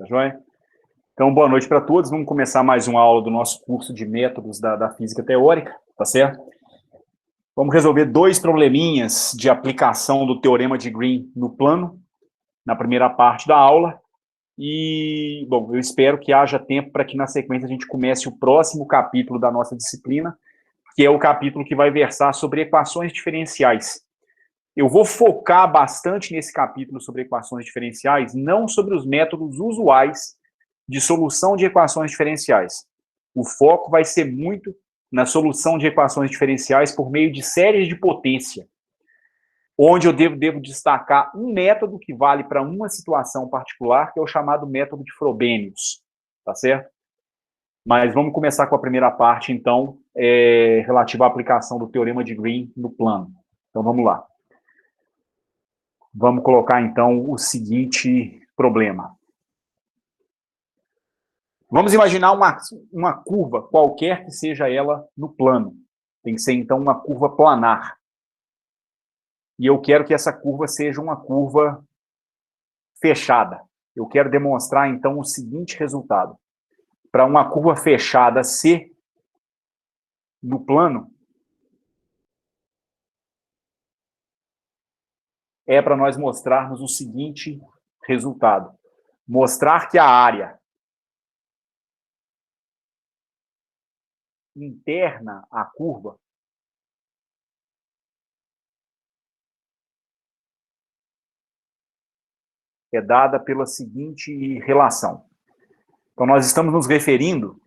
Tá joia? Então, boa noite para todos. Vamos começar mais uma aula do nosso curso de métodos da física teórica, tá certo? Vamos resolver dois probleminhas de aplicação do teorema de Green no plano, na primeira parte da aula. E, bom, eu espero que haja tempo para que na sequência a gente comece o próximo capítulo da nossa disciplina, que é o capítulo que vai versar sobre equações diferenciais. Eu vou focar bastante nesse capítulo sobre equações diferenciais, não sobre os métodos usuais de solução de equações diferenciais. O foco vai ser muito na solução de equações diferenciais por meio de séries de potência, onde eu devo destacar um método que vale para uma situação particular, que é o chamado método de Frobenius, tá certo? Mas vamos começar com a primeira parte, então, relativa à aplicação do teorema de Green no plano. Então, vamos lá. Vamos colocar, então, o seguinte problema. Vamos imaginar uma curva, qualquer que seja ela, no plano. Tem que ser, então, uma curva planar. E eu quero que essa curva seja uma curva fechada. Eu quero demonstrar, então, o seguinte resultado. Para uma curva fechada ser no plano, é para nós mostrarmos o seguinte resultado. Mostrar que a área interna à curva é dada pela seguinte relação. Então, nós estamos nos referindo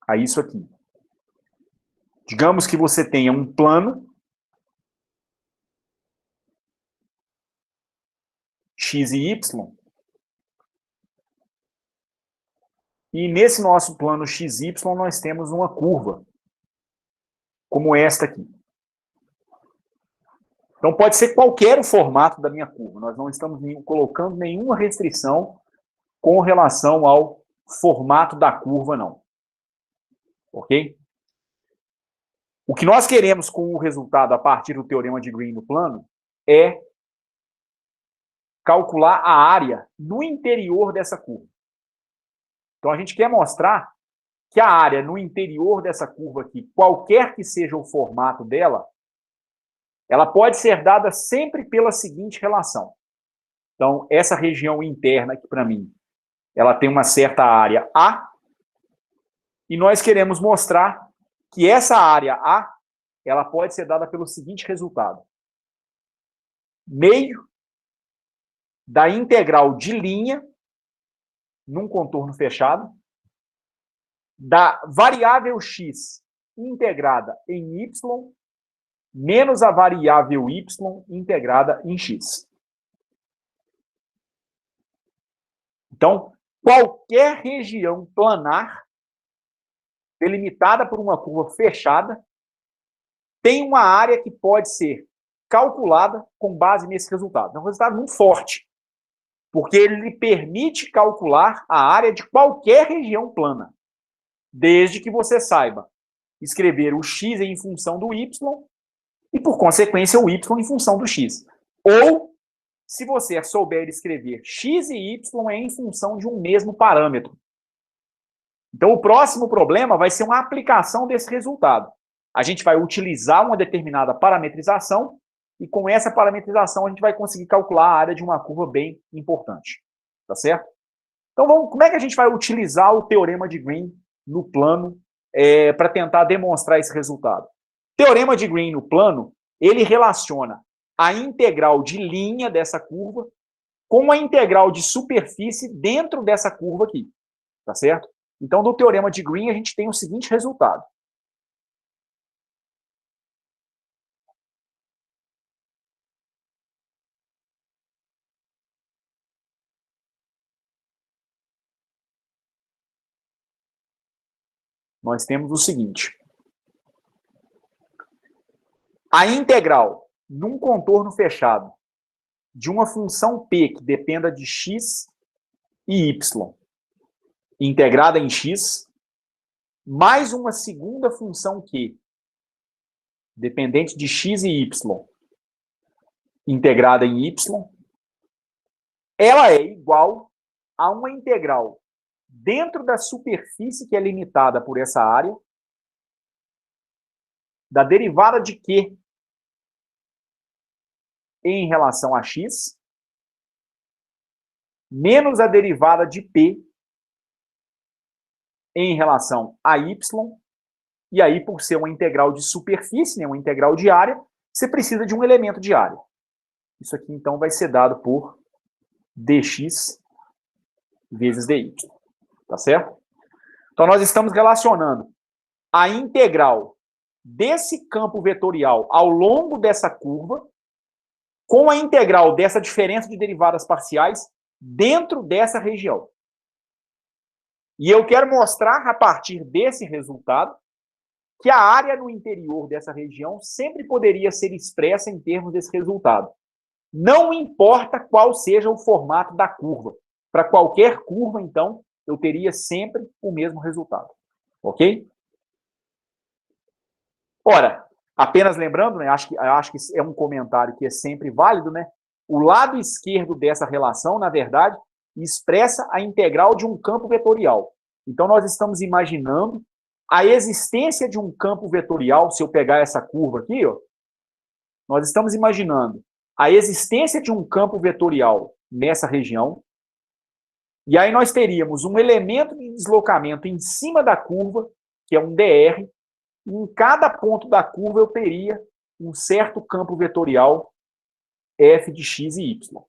a isso aqui. Digamos que você tenha um plano x e y, e nesse nosso plano XY nós temos uma curva, como esta aqui. Então pode ser qualquer o formato da minha curva, nós não estamos colocando nenhuma restrição com relação ao formato da curva, não. Ok? O que nós queremos com o resultado a partir do teorema de Green no plano é calcular a área no interior dessa curva. Então a gente quer mostrar que a área no interior dessa curva aqui, qualquer que seja o formato dela, ela pode ser dada sempre pela seguinte relação. Então, essa região interna aqui para mim, ela tem uma certa área A, e nós queremos mostrar que essa área A, ela pode ser dada pelo seguinte resultado. Meio da integral de linha, num contorno fechado, da variável x integrada em y, menos a variável y integrada em x. Então, qualquer região planar, delimitada por uma curva fechada, tem uma área que pode ser calculada com base nesse resultado. É um resultado muito forte, porque ele lhe permite calcular a área de qualquer região plana, desde que você saiba escrever o x em função do y e, por consequência, o y em função do x. Ou, se você souber escrever x e y em função de um mesmo parâmetro. Então, o próximo problema vai ser uma aplicação desse resultado. A gente vai utilizar uma determinada parametrização e, com essa parametrização, a gente vai conseguir calcular a área de uma curva bem importante. Tá certo? Então, como é que a gente vai utilizar o teorema de Green no plano para tentar demonstrar esse resultado? O teorema de Green no plano, ele relaciona a integral de linha dessa curva com a integral de superfície dentro dessa curva aqui. Tá certo? Então, do teorema de Green, a gente tem o seguinte resultado. Nós temos o seguinte. A integral num contorno fechado de uma função p que dependa de x e y, integrada em x, mais uma segunda função q, dependente de x e y, integrada em y, ela é igual a uma integral dentro da superfície que é limitada por essa área, da derivada de Q em relação a x, menos a derivada de P em relação a y, e aí, por ser uma integral de superfície, né, uma integral de área, você precisa de um elemento de área. Isso aqui, então, vai ser dado por dx vezes dy. Tá certo? Então, nós estamos relacionando a integral desse campo vetorial ao longo dessa curva com a integral dessa diferença de derivadas parciais dentro dessa região. E eu quero mostrar, a partir desse resultado, que a área no interior dessa região sempre poderia ser expressa em termos desse resultado. Não importa qual seja o formato da curva. Para qualquer curva, então, eu teria sempre o mesmo resultado. Ok? Ora, apenas lembrando, né, acho que é um comentário que é sempre válido, né? O lado esquerdo dessa relação, na verdade, expressa a integral de um campo vetorial. Então, nós estamos imaginando a existência de um campo vetorial, se eu pegar essa curva aqui, ó, nós estamos imaginando a existência de um campo vetorial nessa região, e aí nós teríamos um elemento de deslocamento em cima da curva, que é um dr, e em cada ponto da curva eu teria um certo campo vetorial f de x e y.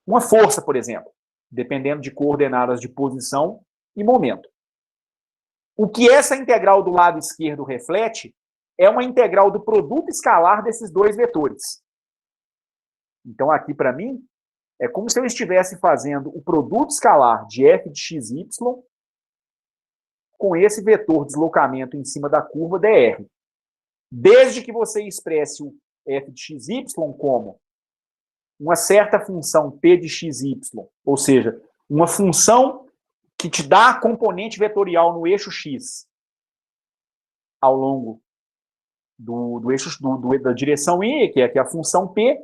Uma força, por exemplo, dependendo de coordenadas de posição e momento. O que essa integral do lado esquerdo reflete é uma integral do produto escalar desses dois vetores. Então, aqui, para mim, é como se eu estivesse fazendo o produto escalar de f de x e y com esse vetor deslocamento em cima da curva dr. Desde que você expresse o f de x e y como uma certa função p de x e y, ou seja, uma função que te dá a componente vetorial no eixo x ao longo do eixo da direção y, que é a função p,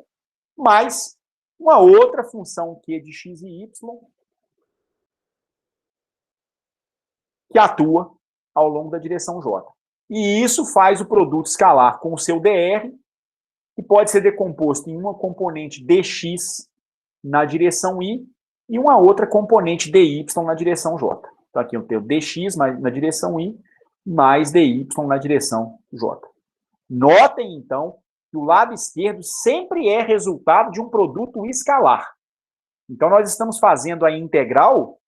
mais uma outra função q de x e y que atua ao longo da direção j. E isso faz o produto escalar com o seu dr, que pode ser decomposto em uma componente dx na direção y e uma outra componente dy na direção j. Então, aqui eu tenho dx na direção y mais dy na direção j. Notem, então, que o lado esquerdo sempre é resultado de um produto escalar. Então, nós estamos fazendo a integral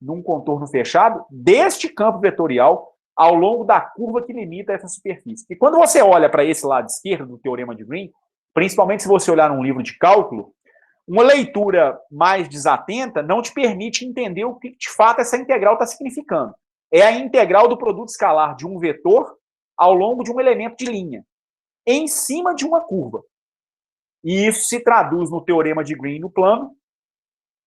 num contorno fechado deste campo vetorial ao longo da curva que limita essa superfície. E quando você olha para esse lado esquerdo do teorema de Green, principalmente se você olhar num livro de cálculo, uma leitura mais desatenta não te permite entender o que, de fato, essa integral está significando. É a integral do produto escalar de um vetor ao longo de um elemento de linha, em cima de uma curva. E isso se traduz no teorema de Green no plano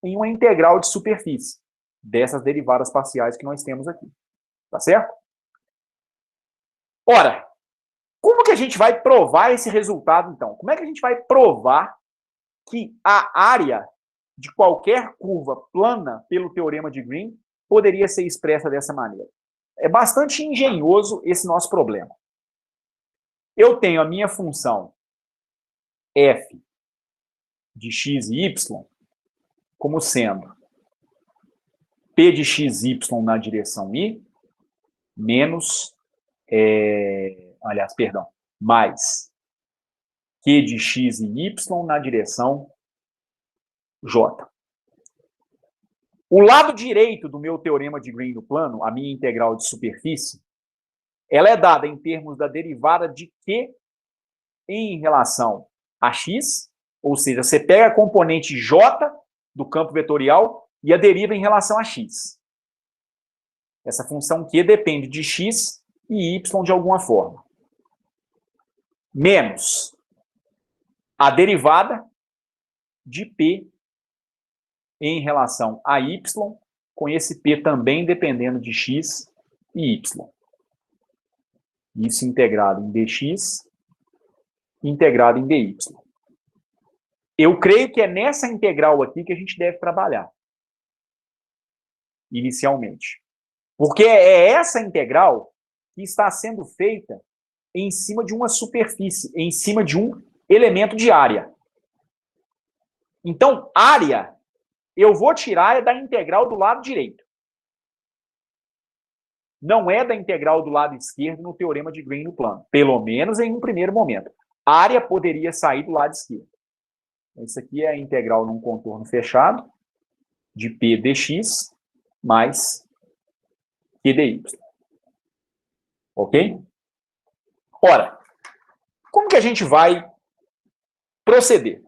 em uma integral de superfície, dessas derivadas parciais que nós temos aqui. Tá certo? Ora, como que a gente vai provar esse resultado, então? Como é que a gente vai provar que a área de qualquer curva plana pelo teorema de Green poderia ser expressa dessa maneira? É bastante engenhoso esse nosso problema. Eu tenho a minha função f de x e y como sendo p de x, y na direção y menos, mais q de x e y na direção j. O lado direito do meu teorema de Green no plano, a minha integral de superfície, ela é dada em termos da derivada de q em relação a x, ou seja, você pega a componente j do campo vetorial e a deriva em relação a x. Essa função q depende de x e y de alguma forma. Menos a derivada de p em relação a y, com esse p também dependendo de x e y. Isso integrado em dx, integrado em dy. Eu creio que é nessa integral aqui que a gente deve trabalhar. inicialmente. Porque é essa integral que está sendo feita em cima de uma superfície, em cima de um elemento de área. Então, área, eu vou tirar da integral do lado direito. Não é da integral do lado esquerdo no teorema de Green no plano, pelo menos em um primeiro momento. Área poderia sair do lado esquerdo. Isso aqui é a integral num contorno fechado de P dx mais Q dy. Ok? Ora, como que a gente vai proceder?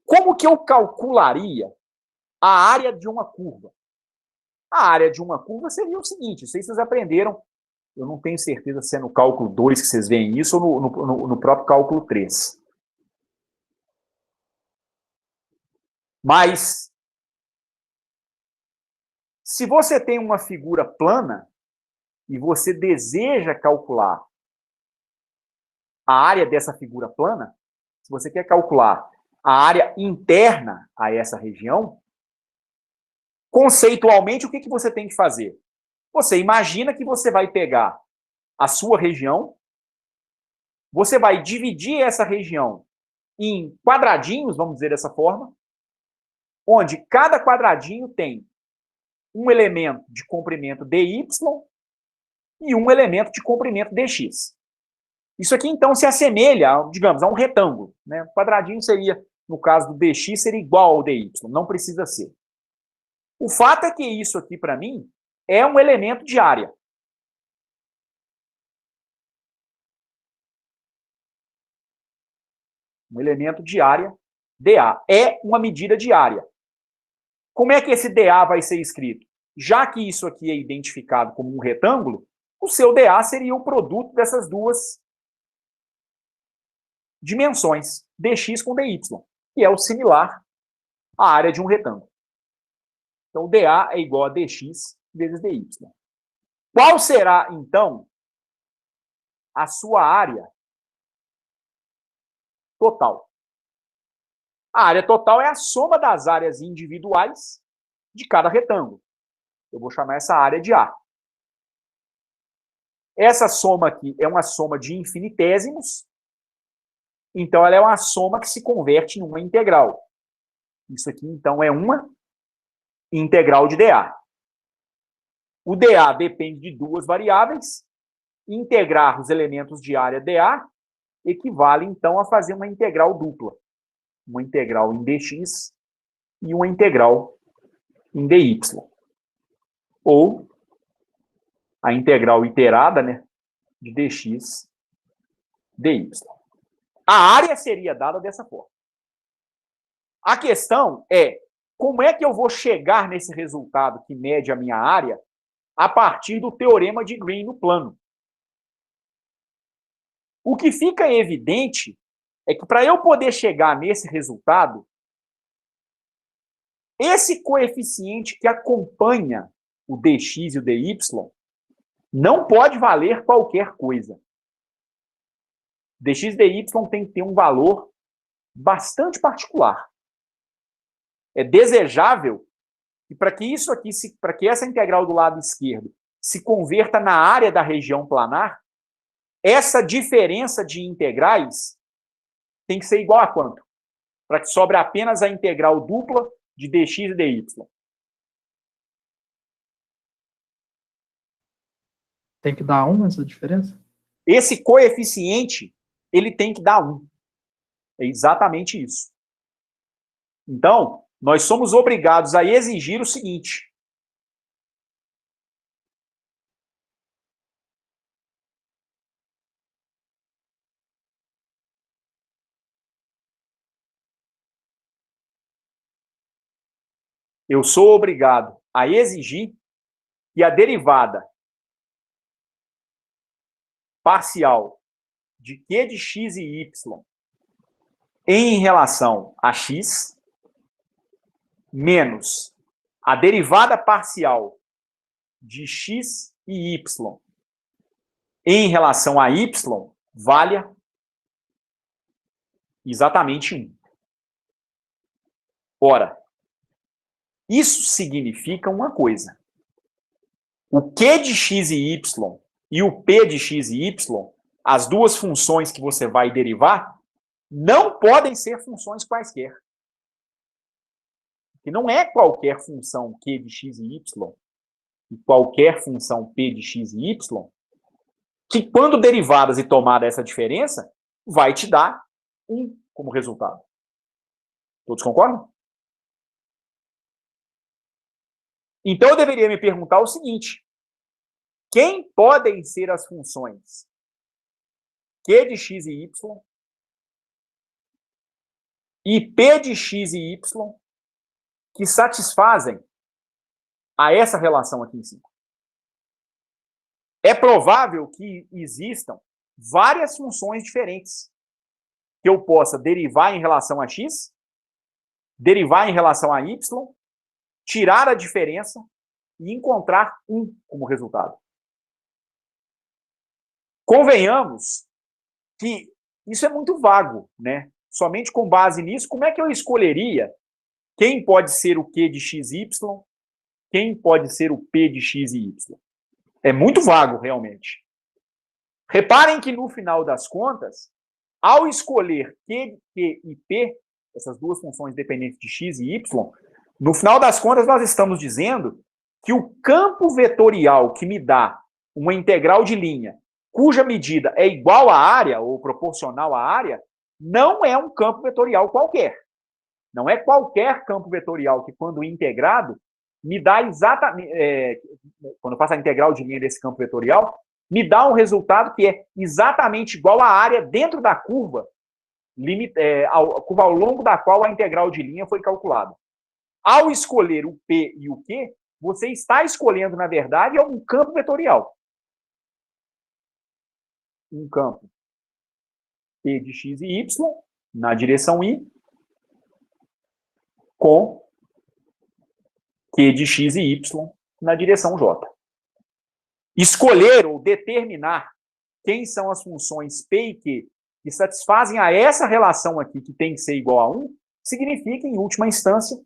Como que eu calcularia a área de uma curva? A área de uma curva seria o seguinte, isso aí vocês aprenderam, eu não tenho certeza se é no cálculo 2 que vocês veem isso ou no próprio cálculo 3. Mas, se você tem uma figura plana e você deseja calcular a área dessa figura plana, se você quer calcular a área interna a essa região, conceitualmente, o que você tem que fazer? Você imagina que você vai pegar a sua região, você vai dividir essa região em quadradinhos, vamos dizer dessa forma, onde cada quadradinho tem um elemento de comprimento dy e um elemento de comprimento dx. Isso aqui, então, se assemelha, digamos, a um retângulo. Né? O quadradinho seria, no caso do dx, seria igual ao dy, não precisa ser. O fato é que isso aqui, para mim, é um elemento de área. Um elemento de área, dA. É uma medida de área. Como é que esse dA vai ser escrito? Já que isso aqui é identificado como um retângulo, o seu dA seria o produto dessas duas dimensões, dx com dy, que é o similar à área de um retângulo. Então, dA é igual a dx vezes dy. Qual será, então, a sua área total? A área total é a soma das áreas individuais de cada retângulo. Eu vou chamar essa área de A. Essa soma aqui é uma soma de infinitésimos, então ela é uma soma que se converte em uma integral. Isso aqui, então, é uma integral de dA. O dA depende de duas variáveis. Integrar os elementos de área dA equivale, então, a fazer uma integral dupla. Uma integral em dx e uma integral em dy. Ou a integral iterada, né, de dx dy. A área seria dada dessa forma. A questão é, como é que eu vou chegar nesse resultado que mede a minha área a partir do teorema de Green no plano? O que fica evidente é que para eu poder chegar nesse resultado, esse coeficiente que acompanha o dx e o dy não pode valer qualquer coisa. Dx e dy tem que ter um valor bastante particular. É desejável que para que isso aqui, para que essa integral do lado esquerdo se converta na área da região planar, essa diferença de integrais tem que ser igual a quanto? Para que sobre apenas a integral dupla de dx e dy. Tem que dar 1 essa diferença? Esse coeficiente, ele tem que dar 1. É exatamente isso. Então, nós somos obrigados a exigir o seguinte. Eu sou obrigado a exigir que a derivada parcial de Q de x e y em relação a x menos a derivada parcial de x e y em relação a y valha exatamente 1. Ora, isso significa uma coisa. O Q de x e y e o P de x e y, as duas funções que você vai derivar, não podem ser funções quaisquer. Que não é qualquer função Q de x e y e qualquer função P de x e y, que quando derivadas e tomada essa diferença, vai te dar 1 como resultado. Todos concordam? Então eu deveria me perguntar o seguinte: quem podem ser as funções Q de x e y e P de x e y que satisfazem a essa relação aqui em cima? É provável que existam várias funções diferentes que eu possa derivar em relação a x, derivar em relação a y, tirar a diferença e encontrar 1 como resultado. Convenhamos que isso é muito vago, né? Somente com base nisso, como é que eu escolheria quem pode ser o Q de x e y, quem pode ser o P de x e y? É muito vago, realmente. Reparem que, no final das contas, ao escolher Q, Q e P, essas duas funções dependentes de x e y, no final das contas, nós estamos dizendo que o campo vetorial que me dá uma integral de linha cuja medida é igual à área, ou proporcional à área, não é um campo vetorial qualquer. Não é qualquer campo vetorial que, quando integrado, me dá exatamente... quando eu faço a integral de linha desse campo vetorial, me dá um resultado que é exatamente igual à área dentro da curva, a curva ao longo da qual a integral de linha foi calculada. Ao escolher o P e o Q, você está escolhendo, na verdade, um campo vetorial. Um campo P de x e y, na direção I, com Q de x e y, na direção J. Escolher ou determinar quem são as funções P e Q que satisfazem a essa relação aqui, que tem que ser igual a 1, significa, em última instância,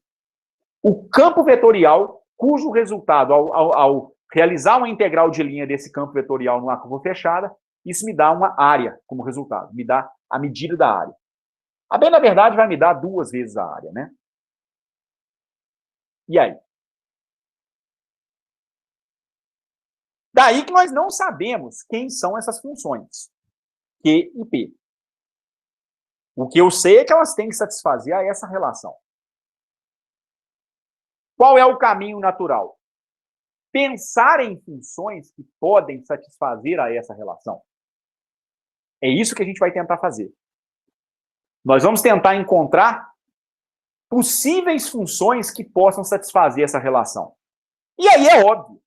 o campo vetorial cujo resultado, ao realizar uma integral de linha desse campo vetorial numa curva fechada, isso me dá uma área como resultado, me dá a medida da área. A bem, na verdade, vai me dar 2 vezes a área, né? E aí? Daí que nós não sabemos quem são essas funções, Q e P. O que eu sei é que elas têm que satisfazer a essa relação. Qual é o caminho natural? Pensar em funções que podem satisfazer a essa relação. É isso que a gente vai tentar fazer. Nós vamos tentar encontrar possíveis funções que possam satisfazer essa relação. E aí é óbvio,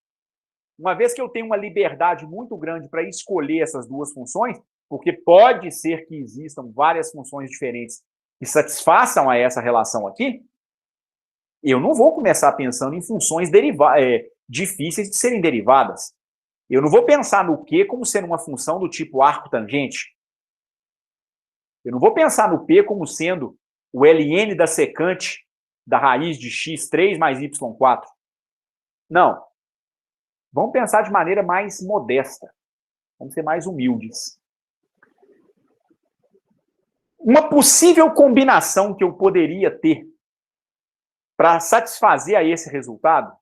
uma vez que eu tenho uma liberdade muito grande para escolher essas duas funções, porque pode ser que existam várias funções diferentes que satisfaçam a essa relação aqui, eu não vou começar pensando em funções difíceis de serem derivadas. Eu não vou pensar no Q como sendo uma função do tipo arco-tangente. Eu não vou pensar no P como sendo o ln da secante da raiz de x3 mais y4. Não. Vamos pensar de maneira mais modesta. Vamos ser mais humildes. Uma possível combinação que eu poderia ter para satisfazer a esse resultado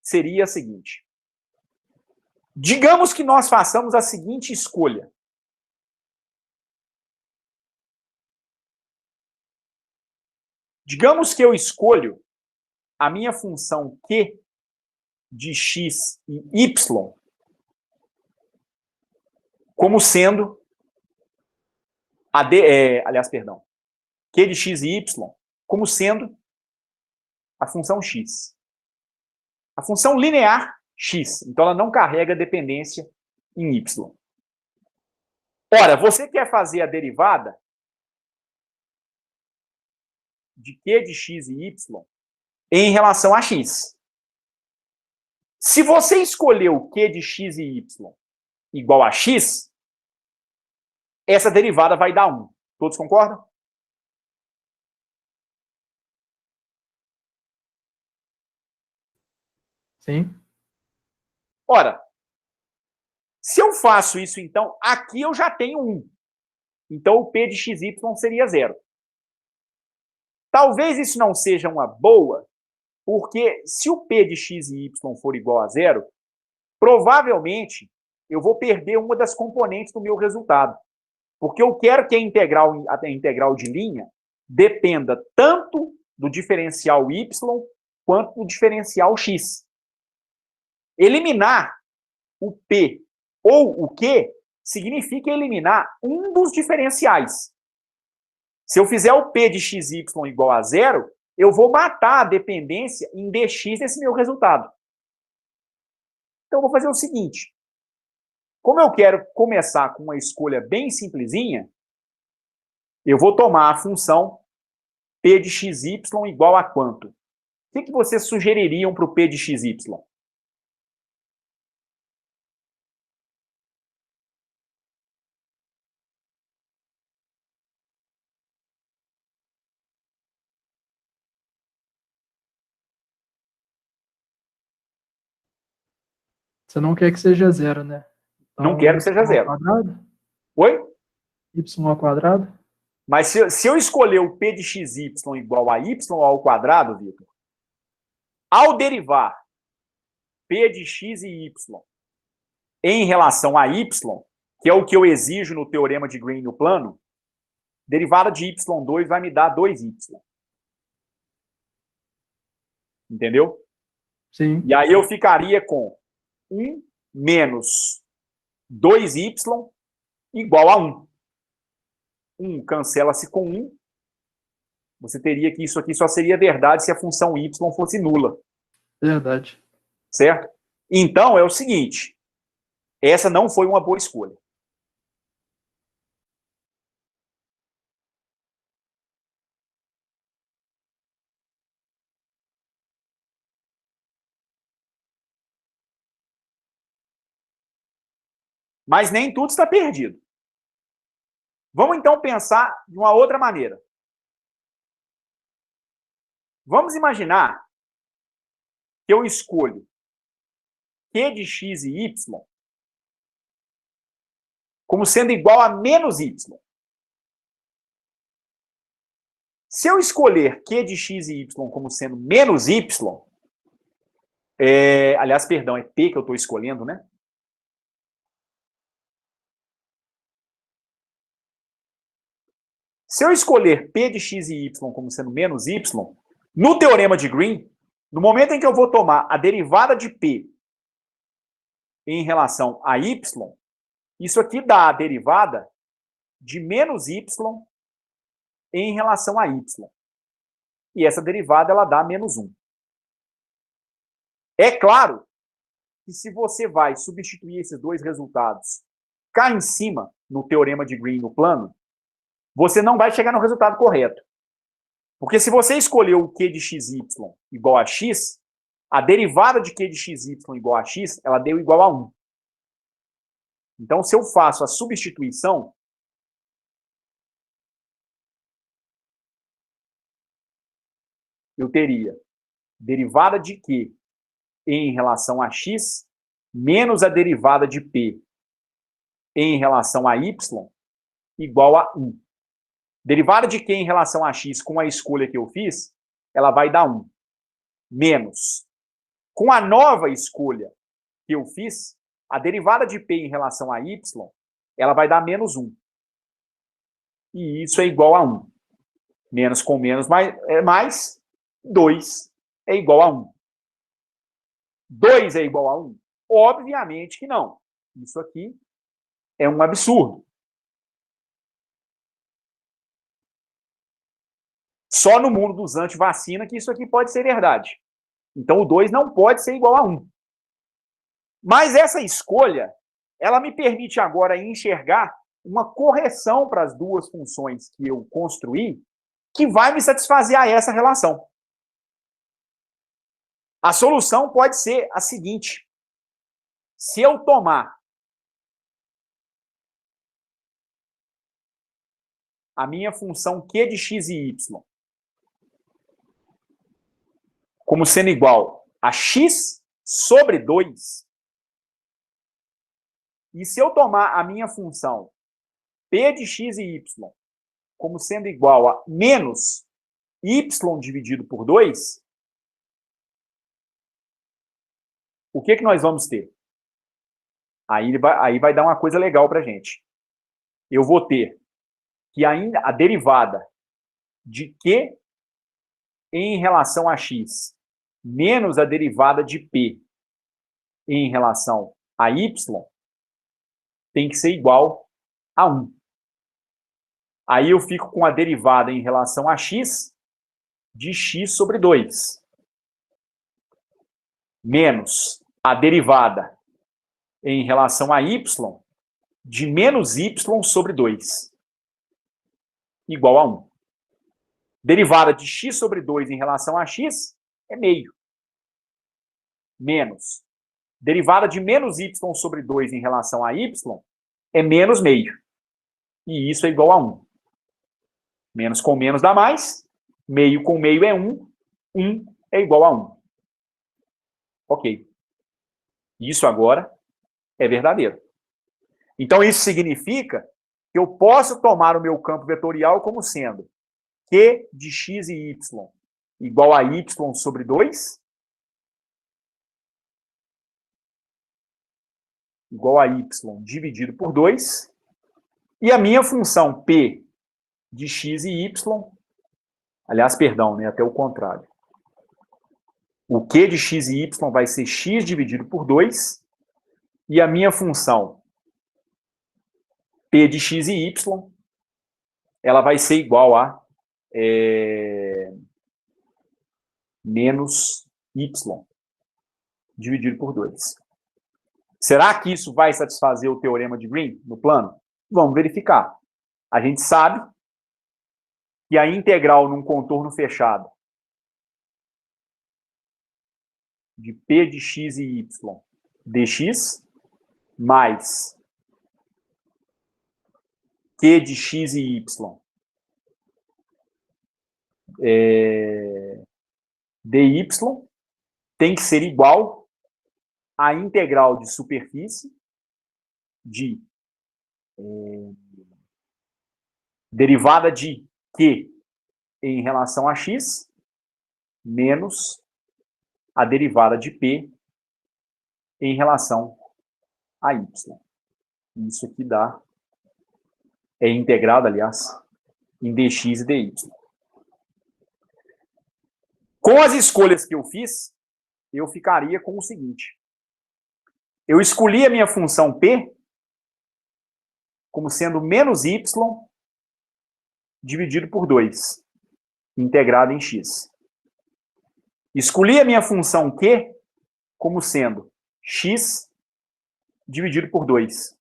seria a seguinte. Digamos que nós façamos a seguinte escolha. Digamos que eu escolho a minha função Q de x e y como sendo Q de x e y como sendo a função x. A função linear x. Então, ela não carrega dependência em y. Ora, você quer fazer a derivada de Q de x e y em relação a x. Se você escolheu Q de x e y igual a x, essa derivada vai dar 1. Todos concordam? Sim. Ora, se eu faço isso, então, aqui eu já tenho 1. Então, o P de XY seria 0. Talvez isso não seja uma boa, porque se o P de x e y for igual a 0, provavelmente eu vou perder uma das componentes do meu resultado. Porque eu quero que a integral de linha dependa tanto do diferencial y quanto do diferencial x. Eliminar o P ou o Q significa eliminar um dos diferenciais. Se eu fizer o P de xy igual a 0, eu vou matar a dependência em dx desse meu resultado. Então, eu vou fazer o seguinte. Como eu quero começar com uma escolha bem simplesinha, eu vou tomar a função P de xy igual a quanto? O que vocês sugeririam para o P de xy? Você não quer que seja 0, né? Então, Não quero que seja 0. Quadrado? Oi? Y ao quadrado? Mas se eu escolher o P de xy igual a y ao quadrado, Vitor, ao derivar P de x e y em relação a y, que é o que eu exijo no teorema de Green no plano, derivada de y2 vai me dar 2y. Entendeu? Sim. E aí eu ficaria com 1 menos 2y igual a 1. 1 cancela-se com 1. Você teria que isso aqui só seria verdade se a função y fosse nula. Verdade. Certo? Então, é o seguinte. Essa não foi uma boa escolha. Mas nem tudo está perdido. Vamos, então, pensar de uma outra maneira. Vamos imaginar que eu escolho Q de x e y como sendo igual a menos y. Se eu escolher Q de x e y como sendo menos y, aliás, perdão, é P que eu estou escolhendo, né? Se eu escolher P de x e y como sendo menos y, no teorema de Green, no momento em que eu vou tomar a derivada de P em relação a y, isso aqui dá a derivada de menos y em relação a y. E essa derivada, ela dá menos 1. É claro que se você vai substituir esses dois resultados cá em cima, no teorema de Green no plano, você não vai chegar no resultado correto. Porque se você escolheu o Q de xy igual a x, a derivada de Q de xy igual a x, ela deu igual a 1. Então, se eu faço a substituição, eu teria derivada de Q em relação a x menos a derivada de P em relação a y igual a 1. Derivada de Q em relação a x com a escolha que eu fiz, ela vai dar 1. Menos. Com a nova escolha que eu fiz, a derivada de P em relação a y, ela vai dar menos 1. E isso é igual a 1. Menos com menos mais 2 é igual a 1. 2 é igual a 1? Obviamente que não. Isso aqui é um absurdo. Só no mundo dos anti-vacina que isso aqui pode ser verdade. Então, o 2 não pode ser igual a 1. Mas essa escolha, ela me permite agora enxergar uma correção para as duas funções que eu construí, que vai me satisfazer a essa relação. A solução pode ser a seguinte. Se eu tomar a minha função Q de x e y como sendo igual a x sobre 2, E se eu tomar a minha função P de x e y como sendo igual a menos y dividido por 2, o que nós vamos ter? Aí vai dar uma coisa legal para a gente. Eu vou ter que ainda a derivada de Q em relação a x menos a derivada de P em relação a y tem que ser igual a 1. Aí eu fico com a derivada em relação a x de x sobre 2 menos a derivada em relação a y de menos y sobre 2 igual a 1. Derivada de x sobre 2 em relação a x é meio. Menos. Derivada de menos y sobre 2 em relação a y é menos meio. E isso é igual a 1. Menos com menos dá mais. Meio com meio é 1. 1 é igual a 1. Ok. Isso agora é verdadeiro. Então, isso significa que eu posso tomar o meu campo vetorial como sendo Q de x e y igual a y sobre 2, igual a y dividido por 2, e a minha função P de x e y, aliás, perdão, né, até o contrário. O Q de x e y vai ser x dividido por 2, e a minha função P de x e y, ela vai ser igual a menos y dividido por 2. Será que isso vai satisfazer o teorema de Green no plano? Vamos verificar. A gente sabe que a integral num contorno fechado de P de x e y dx mais Q de x e y dy tem que ser igual à integral de superfície de derivada de Q em relação a x menos a derivada de P em relação a y. Isso aqui dá, é integrado, aliás, em dx e dy. Com as escolhas que eu fiz, eu ficaria com o seguinte. Eu escolhi a minha função P como sendo menos y dividido por 2, integrado em x. Escolhi a minha função Q como sendo x dividido por 2,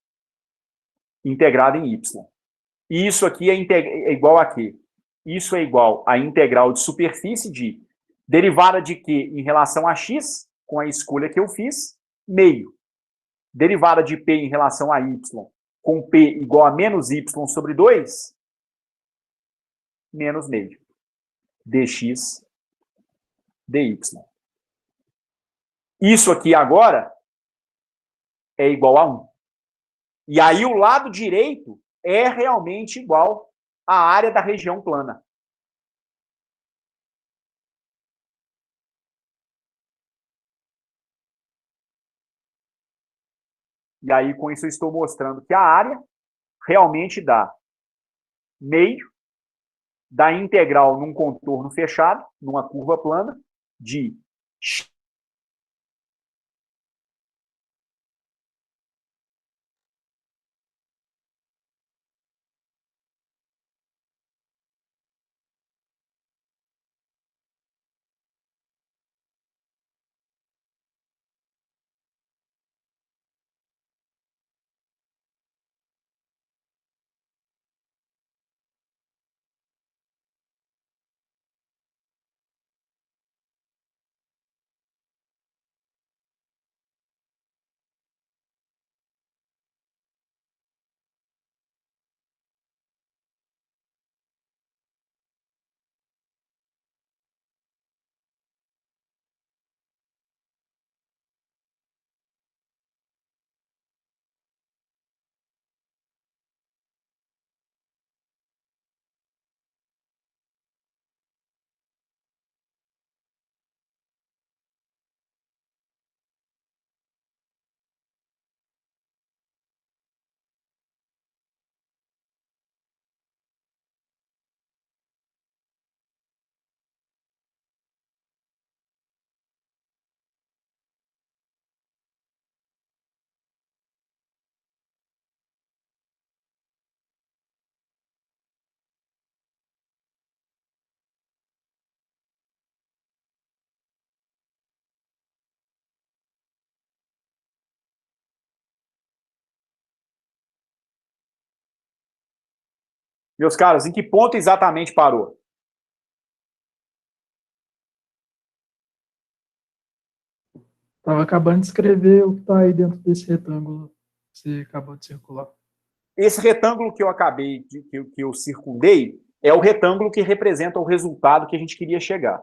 integrado em y. E isso aqui é igual a quê? Isso é igual à integral de superfície de derivada de Q em relação a x, com a escolha que eu fiz, meio. Derivada de P em relação a y, com P igual a menos y sobre 2, menos meio. Dx dy. Isso aqui agora é igual a 1. E aí o lado direito é realmente igual à área da região plana. E aí, com isso, eu estou mostrando que a área realmente dá meio da integral num contorno fechado, numa curva plana, de Meus caros, em que ponto exatamente parou? Estava acabando de escrever o que está aí dentro desse retângulo que você acabou de circular. Esse retângulo que eu que eu circundei, é o retângulo que representa o resultado que a gente queria chegar.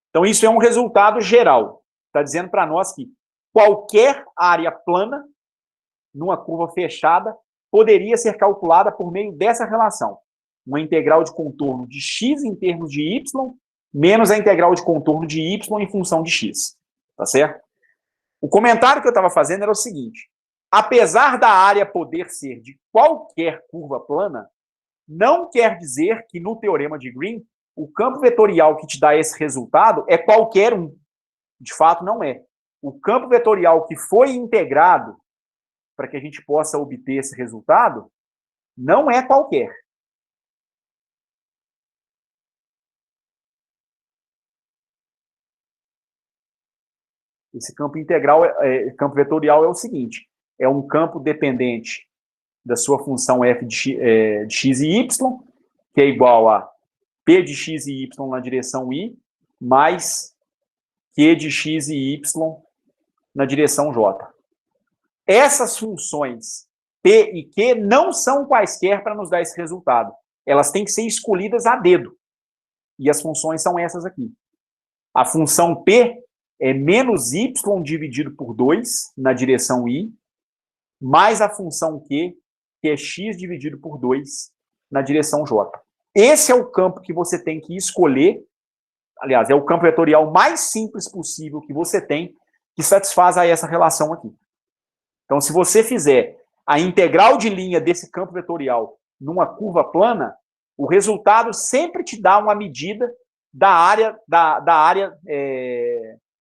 Então, isso é um resultado geral. Está dizendo para nós que qualquer área plana, numa curva fechada, poderia ser calculada por meio dessa relação. Uma integral de contorno de x em termos de y, menos a integral de contorno de y em função de x. Tá certo? O comentário que eu estava fazendo era o seguinte: apesar da área poder ser de qualquer curva plana, não quer dizer que no teorema de Green, o campo vetorial que te dá esse resultado é qualquer um. De fato, não é. O campo vetorial que foi integrado para que a gente possa obter esse resultado não é qualquer. Esse campo integral, campo vetorial é o seguinte: é um campo dependente da sua função f de x e y, que é igual a p de x e y na direção i, mais q de x e y na direção j. Essas funções p e q não são quaisquer para nos dar esse resultado. Elas têm que ser escolhidas a dedo. E as funções são essas aqui. A função p é menos y dividido por 2 na direção i, mais a função q, que é x dividido por 2 na direção j. Esse é o campo que você tem que escolher. Aliás, é o campo vetorial mais simples possível que você tem, que satisfaz a essa relação aqui. Então, se você fizer a integral de linha desse campo vetorial numa curva plana, o resultado sempre te dá uma medida da área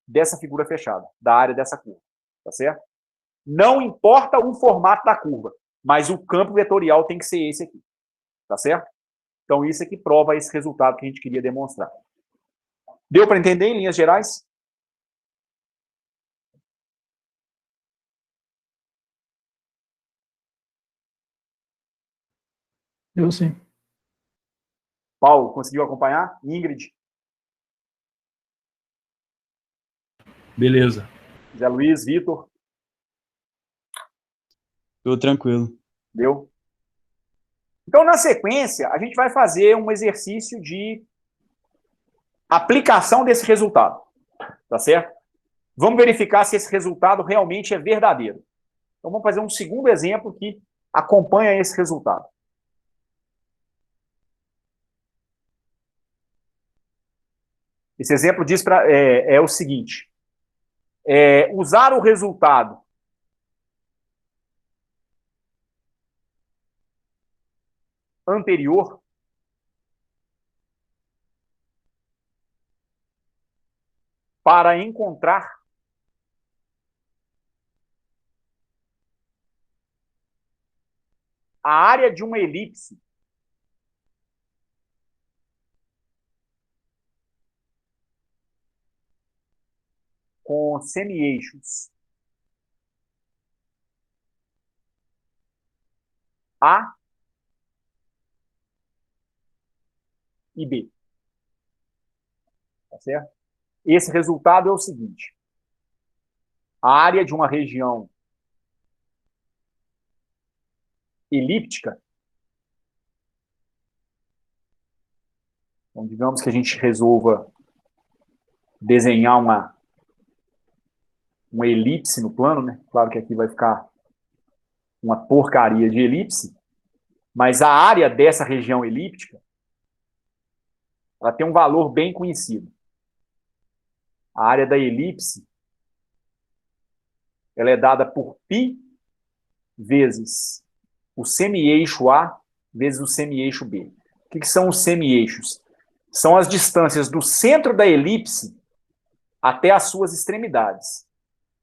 dessa figura fechada, da área dessa curva. Tá certo? Não importa o formato da curva, mas o campo vetorial tem que ser esse aqui. Tá certo? Então, isso aqui prova esse resultado que a gente queria demonstrar. Deu para entender em linhas gerais? Eu sim. Paulo, conseguiu acompanhar? Ingrid? Beleza. Zé Luiz, Vitor? Tô tranquilo. Deu? Então, na sequência, a gente vai fazer um exercício de aplicação desse resultado. Tá certo? Vamos verificar se esse resultado realmente é verdadeiro. Então, vamos fazer um segundo exemplo que acompanha esse resultado. Esse exemplo diz é o seguinte: usar o resultado anterior para encontrar a área de uma elipse com semi-eixos A e B. Tá certo? Esse resultado é o seguinte: a área de uma região elíptica, então digamos que a gente resolva desenhar uma elipse no plano, né? Claro que aqui vai ficar uma porcaria de elipse, mas a área dessa região elíptica, ela tem um valor bem conhecido. A área da elipse, ela é dada por π vezes o semi-eixo A vezes o semi-eixo B. O que são os semi-eixos? São as distâncias do centro da elipse até as suas extremidades.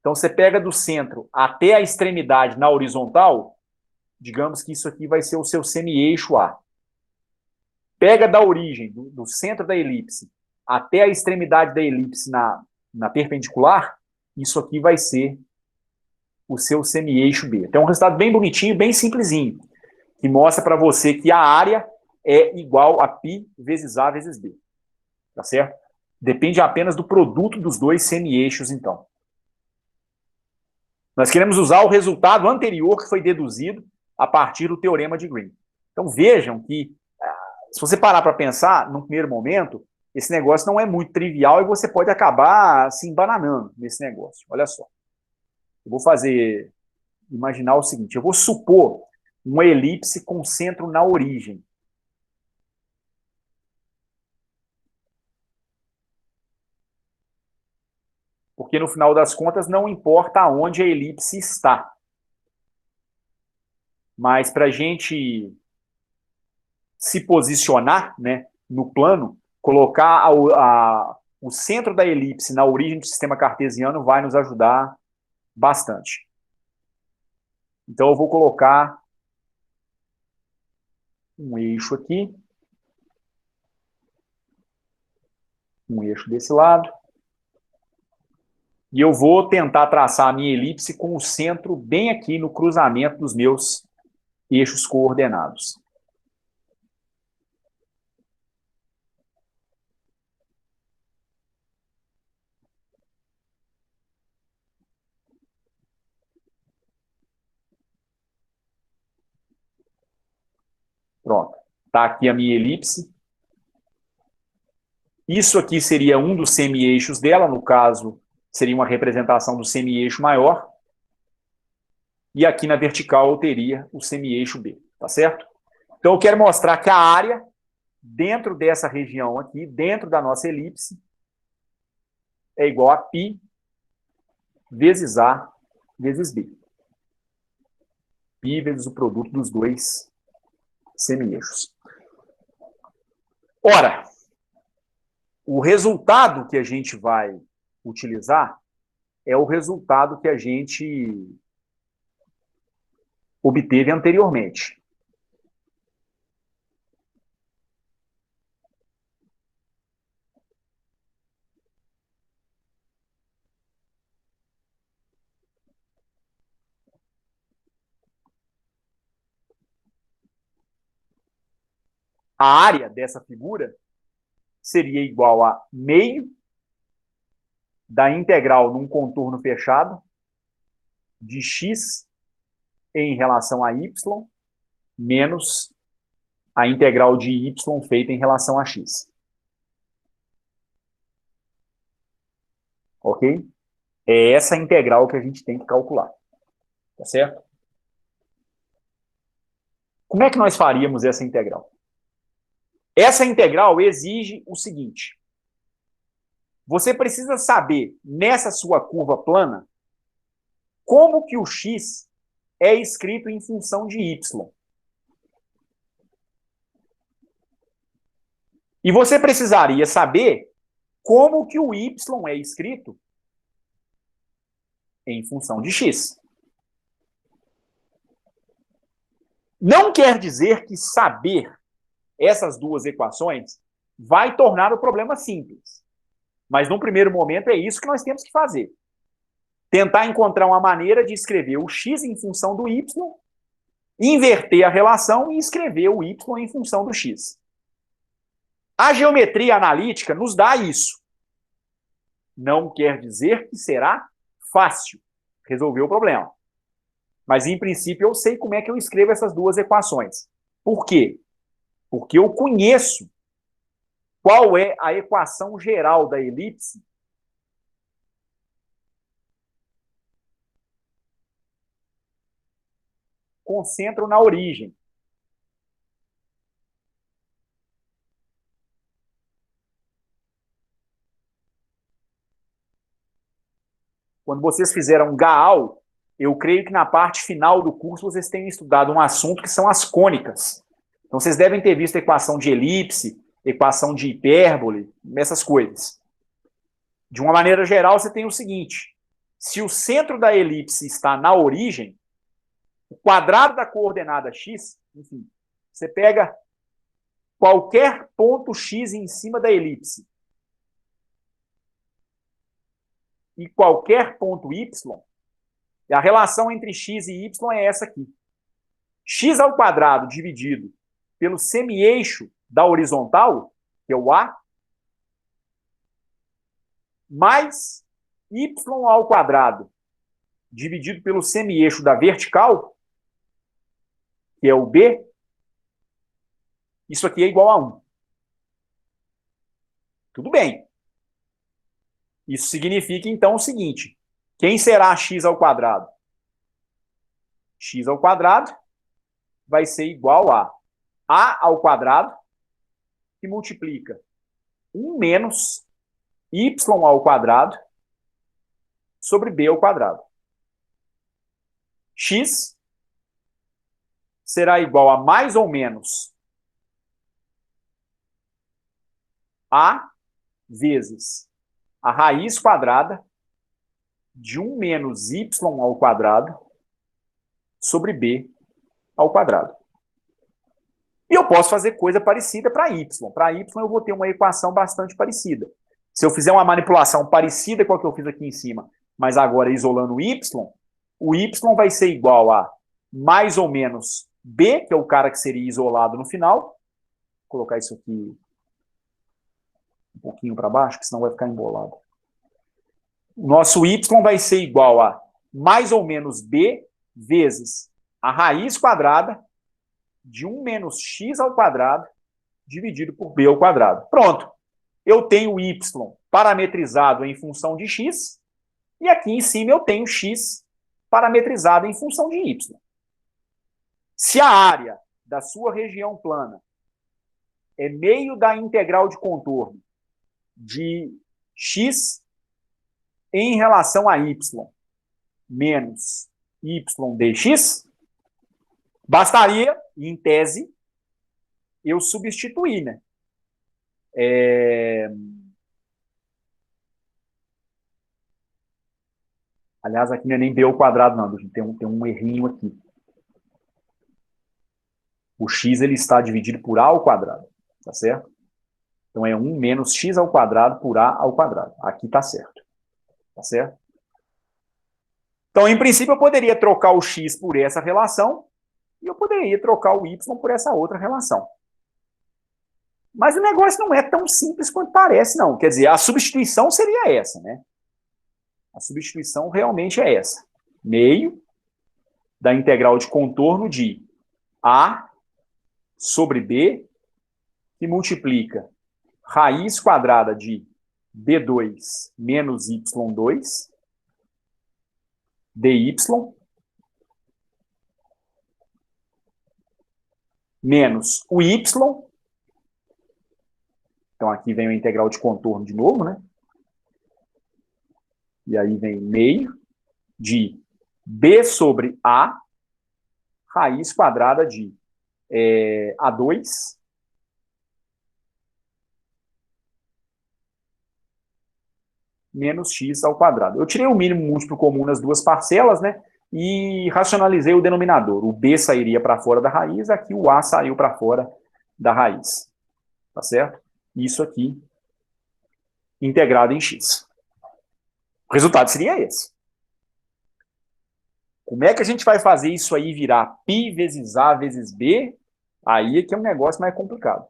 Então, você pega do centro até a extremidade na horizontal, digamos que isso aqui vai ser o seu semi-eixo A. Pega da origem, do centro da elipse, até a extremidade da elipse na perpendicular, isso aqui vai ser o seu semi-eixo B. Então, é um resultado bem bonitinho, bem simplesinho, que mostra para você que a área é igual a π vezes A vezes B. Tá certo? Depende apenas do produto dos dois semi-eixos, então. Nós queremos usar o resultado anterior que foi deduzido a partir do teorema de Green. Então vejam que, se você parar para pensar, num primeiro momento, esse negócio não é muito trivial e você pode acabar se embananando nesse negócio. Olha só. Eu vou imaginar o seguinte, eu vou supor uma elipse com centro na origem. Porque, no final das contas, não importa aonde a elipse está. Mas, para a gente se posicionar, né, no plano, colocar o centro da elipse na origem do sistema cartesiano vai nos ajudar bastante. Então, eu vou colocar um eixo aqui, um eixo desse lado, e eu vou tentar traçar a minha elipse com o centro bem aqui no cruzamento dos meus eixos coordenados. Pronto. Está aqui a minha elipse. Isso aqui seria um dos semi-eixos dela, no caso, seria uma representação do semi-eixo maior. E aqui na vertical eu teria o semi-eixo B, tá certo? Então eu quero mostrar que a área dentro dessa região aqui, dentro da nossa elipse, é igual a π vezes A vezes B. Π vezes o produto dos dois semi-eixos. Ora, o resultado que a gente vai utilizar é o resultado que a gente obteve anteriormente. A área dessa figura seria igual a meio da integral num contorno fechado de x em relação a y menos a integral de y feita em relação a x. Ok? É essa integral que a gente tem que calcular. Tá certo? Como é que nós faríamos essa integral? Essa integral exige o seguinte. Você precisa saber, nessa sua curva plana, como que o x é escrito em função de y. E você precisaria saber como que o y é escrito em função de x. Não quer dizer que saber essas duas equações vai tornar o problema simples. Mas, num primeiro momento, é isso que nós temos que fazer. Tentar encontrar uma maneira de escrever o x em função do y, inverter a relação e escrever o y em função do x. A geometria analítica nos dá isso. Não quer dizer que será fácil resolver o problema. Mas, em princípio, eu sei como é que eu escrevo essas duas equações. Por quê? Porque eu conheço qual é a equação geral da elipse com centro na origem. Quando vocês fizeram GAAL, eu creio que na parte final do curso vocês tenham estudado um assunto que são as cônicas. Então vocês devem ter visto equação de elipse, equação de hipérbole, essas coisas. De uma maneira geral, você tem o seguinte. Se o centro da elipse está na origem, o quadrado da coordenada x, enfim, você pega qualquer ponto x em cima da elipse e qualquer ponto y, e a relação entre x e y é essa aqui. X ao quadrado dividido pelo semi-eixo da horizontal, que é o A, mais y ao quadrado dividido pelo semi-eixo da vertical, que é o B, isso aqui é igual a 1. Tudo bem. Isso significa, então, o seguinte. Quem será x ao quadrado? X ao quadrado vai ser igual a ao quadrado, que multiplica 1 menos y ao quadrado sobre b ao quadrado. X será igual a mais ou menos a vezes a raiz quadrada de 1 menos y ao quadrado sobre b ao quadrado. E eu posso fazer coisa parecida para y. Para y eu vou ter uma equação bastante parecida. Se eu fizer uma manipulação parecida com a que eu fiz aqui em cima, mas agora isolando o y vai ser igual a mais ou menos b, que é o cara que seria isolado no final. Vou colocar isso aqui um pouquinho para baixo, que senão vai ficar embolado. O nosso y vai ser igual a mais ou menos b vezes a raiz quadrada de 1 menos x ao quadrado dividido por b ao quadrado. Pronto. Eu tenho y parametrizado em função de x e aqui em cima eu tenho x parametrizado em função de y. Se a área da sua região plana é meio da integral de contorno de x em relação a y menos y dx, bastaria, em tese, eu substituir, né? Aliás, aqui não é nem b ao quadrado, não. Tem um errinho aqui. O x ele está dividido por a ao quadrado, tá certo? Então é 1 menos x ao quadrado por a ao quadrado. Aqui está certo. Tá certo? Então, em princípio, eu poderia trocar o x por essa relação e eu poderia trocar o y por essa outra relação. Mas o negócio não é tão simples quanto parece, não. Quer dizer, a substituição seria essa, né? A substituição realmente é essa. Meio da integral de contorno de a sobre b, que multiplica raiz quadrada de b2 menos y2 dy menos o y. Então, aqui vem a integral de contorno de novo, né? E aí vem meio de b sobre a raiz quadrada de a2 menos x ao quadrado. Eu tirei o mínimo múltiplo comum nas duas parcelas, né? E racionalizei o denominador. O b sairia para fora da raiz, aqui o a saiu para fora da raiz. Tá certo? Isso aqui integrado em x. O resultado seria esse. Como é que a gente vai fazer isso aí virar π vezes a vezes b? Aí é que é um negócio mais complicado.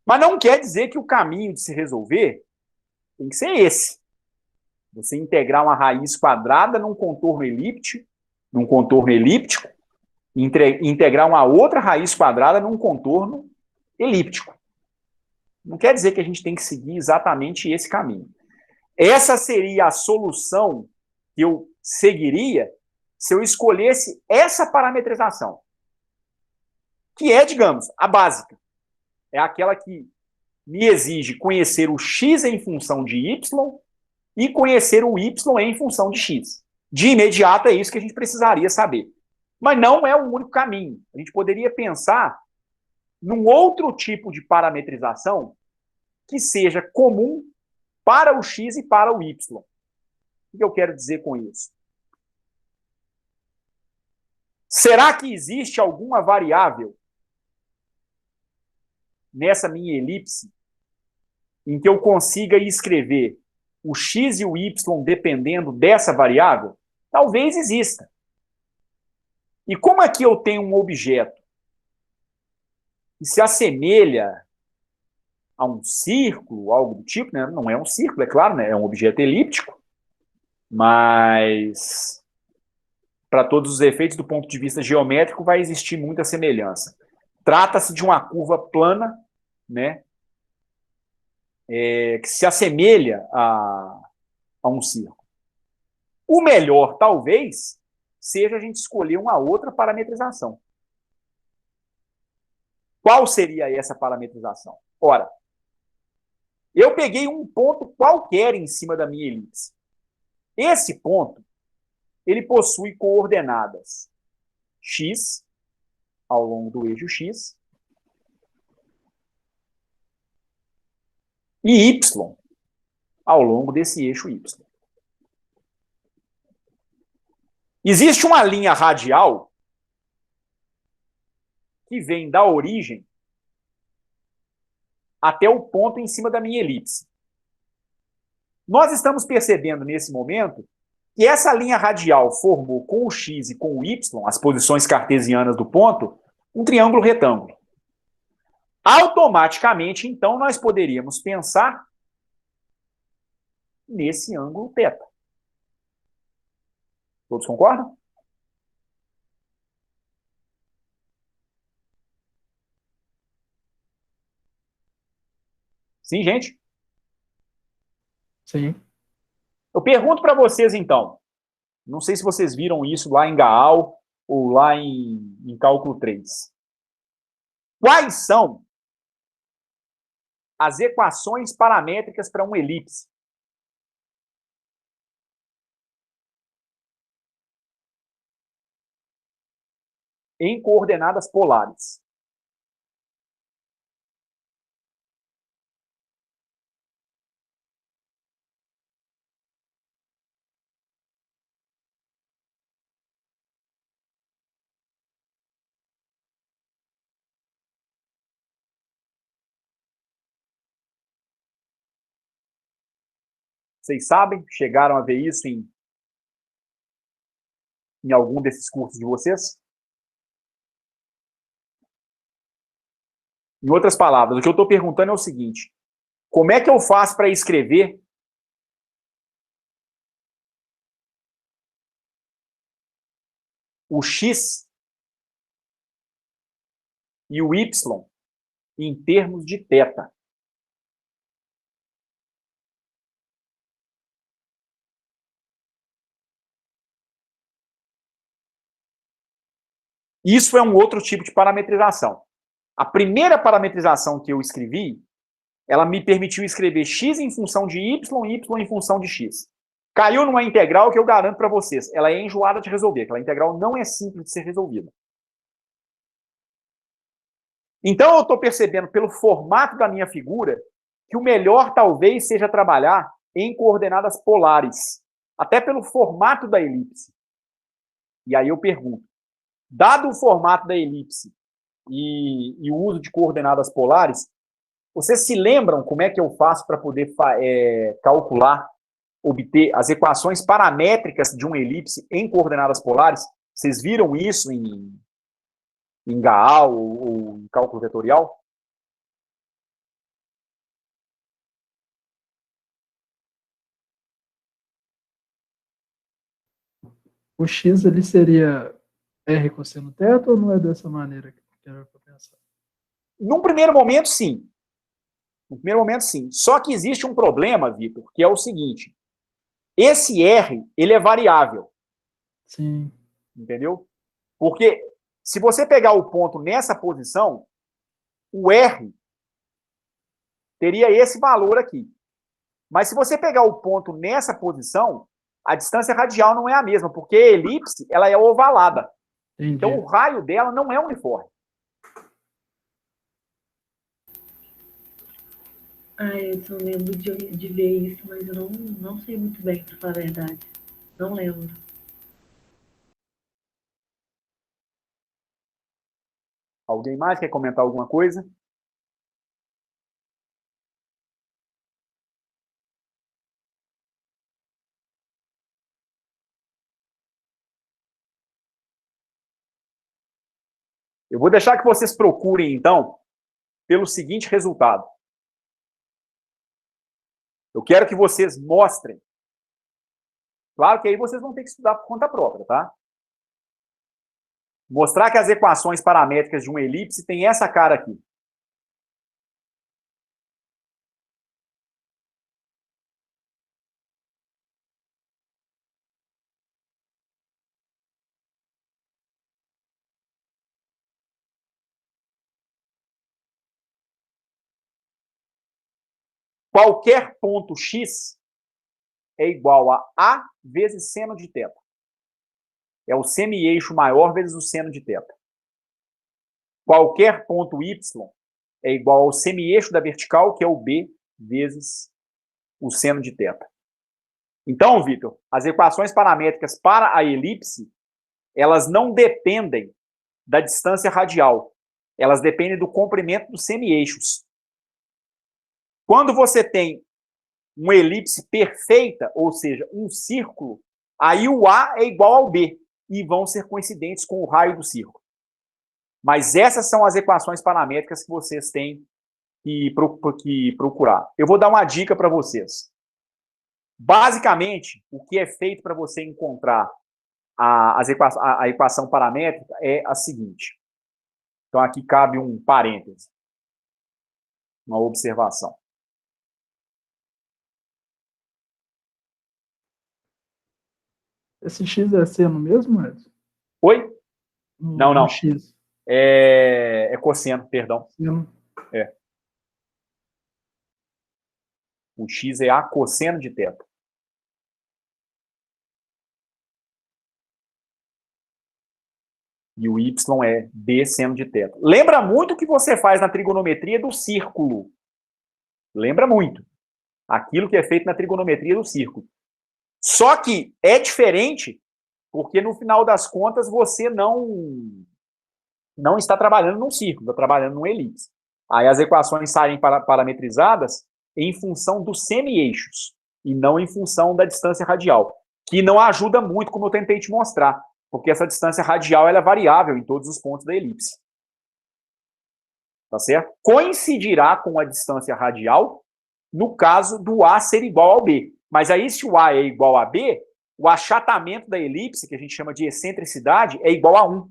Mas não quer dizer que o caminho de se resolver tem que ser esse. Você integrar uma raiz quadrada num contorno elíptico, integrar uma outra raiz quadrada num contorno elíptico. Não quer dizer que a gente tem que seguir exatamente esse caminho. Essa seria a solução que eu seguiria se eu escolhesse essa parametrização, que é, digamos, a básica. É aquela que me exige conhecer o x em função de y e conhecer o y em função de x. De imediato é isso que a gente precisaria saber. Mas não é o único caminho. A gente poderia pensar num outro tipo de parametrização que seja comum para o x e para o y. O que eu quero dizer com isso? Será que existe alguma variável nessa minha elipse em que eu consiga escrever o x e o y dependendo dessa variável? Talvez exista. E como aqui eu tenho um objeto que se assemelha a um círculo, algo do tipo, né? Não é um círculo, é claro, né? É um objeto elíptico, mas para todos os efeitos, do ponto de vista geométrico, vai existir muita semelhança. Trata-se de uma curva plana, né? Que se assemelha a um círculo. O melhor, talvez, seja a gente escolher uma outra parametrização. Qual seria essa parametrização? Ora, eu peguei um ponto qualquer em cima da minha elipse. Esse ponto, ele possui coordenadas x, ao longo do eixo x, e y, ao longo desse eixo y. Existe uma linha radial que vem da origem até o ponto em cima da minha elipse. Nós estamos percebendo nesse momento que essa linha radial formou com o x e com o y, as posições cartesianas do ponto, um triângulo retângulo. Automaticamente, então, nós poderíamos pensar nesse ângulo θ. Todos concordam? Sim, gente? Sim. Eu pergunto para vocês, então, não sei se vocês viram isso lá em Gaal ou lá em Cálculo 3. Quais são as equações paramétricas para uma elipse? Em coordenadas polares. Vocês sabem? Chegaram a ver isso em algum desses cursos de vocês? Em outras palavras, o que eu estou perguntando é o seguinte: como é que eu faço para escrever o x e o y em termos de θ? Isso é um outro tipo de parametrização. A primeira parametrização que eu escrevi, ela me permitiu escrever x em função de y, y em função de x. Caiu numa integral que eu garanto para vocês, ela é enjoada de resolver, aquela integral não é simples de ser resolvida. Então eu estou percebendo pelo formato da minha figura que o melhor talvez seja trabalhar em coordenadas polares, até pelo formato da elipse. E aí eu pergunto, dado o formato da elipse e o uso de coordenadas polares, vocês se lembram como é que eu faço para poder calcular, obter as equações paramétricas de uma elipse em coordenadas polares? Vocês viram isso em Gaal ou em cálculo vetorial? O x ele seria R cosseno θ ou não é dessa maneira que era para pensar? Num primeiro momento, sim. No primeiro momento, sim. Só que existe um problema, Vitor, que é o seguinte: esse R, ele é variável. Sim. Entendeu? Porque se você pegar o ponto nessa posição, o R teria esse valor aqui. Mas se você pegar o ponto nessa posição, a distância radial não é a mesma, porque a elipse ela é ovalada. Entendi. Então o raio dela não é uniforme. Eu só lembro de ver isso, mas eu não sei muito bem, para falar a verdade. Não lembro. Alguém mais quer comentar alguma coisa? Eu vou deixar que vocês procurem, então, pelo seguinte resultado. Eu quero que vocês mostrem. Claro que aí vocês vão ter que estudar por conta própria, tá? Mostrar que as equações paramétricas de uma elipse têm essa cara aqui. Qualquer ponto x é igual a vezes seno de θ. É o semi-eixo maior vezes o seno de θ. Qualquer ponto y é igual ao semi-eixo da vertical, que é o b, vezes o seno de θ. Então, Vitor, as equações paramétricas para a elipse, elas não dependem da distância radial. Elas dependem do comprimento dos semi-eixos. Quando você tem uma elipse perfeita, ou seja, um círculo, aí o A é igual ao B, e vão ser coincidentes com o raio do círculo. Mas essas são as equações paramétricas que vocês têm que procurar. Eu vou dar uma dica para vocês. Basicamente, o que é feito para você encontrar a equação paramétrica é a seguinte. Então, aqui cabe um parêntese, uma observação. Esse x é seno mesmo, Edson? Oi? Não. No x. É cosseno, perdão. Seno. É. O x é a cosseno de θ. E o y é b seno de θ. Lembra muito o que você faz na trigonometria do círculo. Lembra muito. Aquilo que é feito na trigonometria do círculo. Só que é diferente porque, no final das contas, você não está trabalhando num círculo, está trabalhando numa elipse. Aí as equações saem parametrizadas em função dos semi-eixos e não em função da distância radial, que não ajuda muito, como eu tentei te mostrar, porque essa distância radial ela é variável em todos os pontos da elipse. Tá certo? Coincidirá com a distância radial no caso do A ser igual ao B. Mas aí, se o A é igual a B, o achatamento da elipse, que a gente chama de excentricidade, é igual a 1.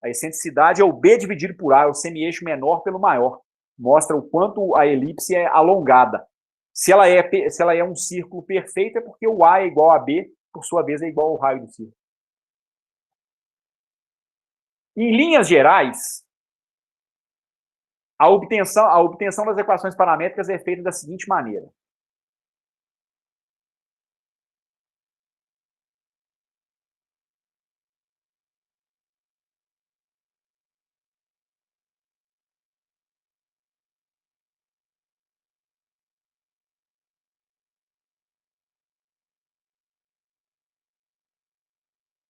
A excentricidade é o B dividido por A, é o semi-eixo menor pelo maior. Mostra o quanto a elipse é alongada. Se ela é um círculo perfeito, é porque o A é igual a B, por sua vez, é igual ao raio do círculo. Em linhas gerais, a obtenção das equações paramétricas é feita da seguinte maneira.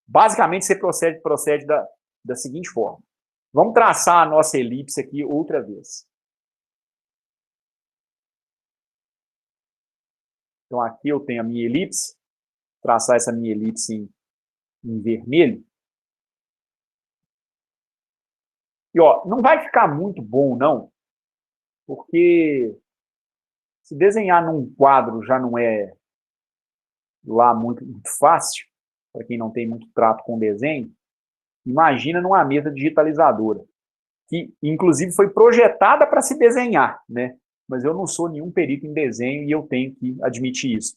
Basicamente, você procede da seguinte forma. Vamos traçar a nossa elipse aqui outra vez. Então, aqui eu tenho a minha elipse. Traçar essa minha elipse em vermelho. E, ó, não vai ficar muito bom, não, porque se desenhar num quadro já não é lá muito fácil, para quem não tem muito trato com desenho, imagina numa mesa digitalizadora, que inclusive foi projetada para se desenhar, né? Mas eu não sou nenhum perito em desenho e eu tenho que admitir isso.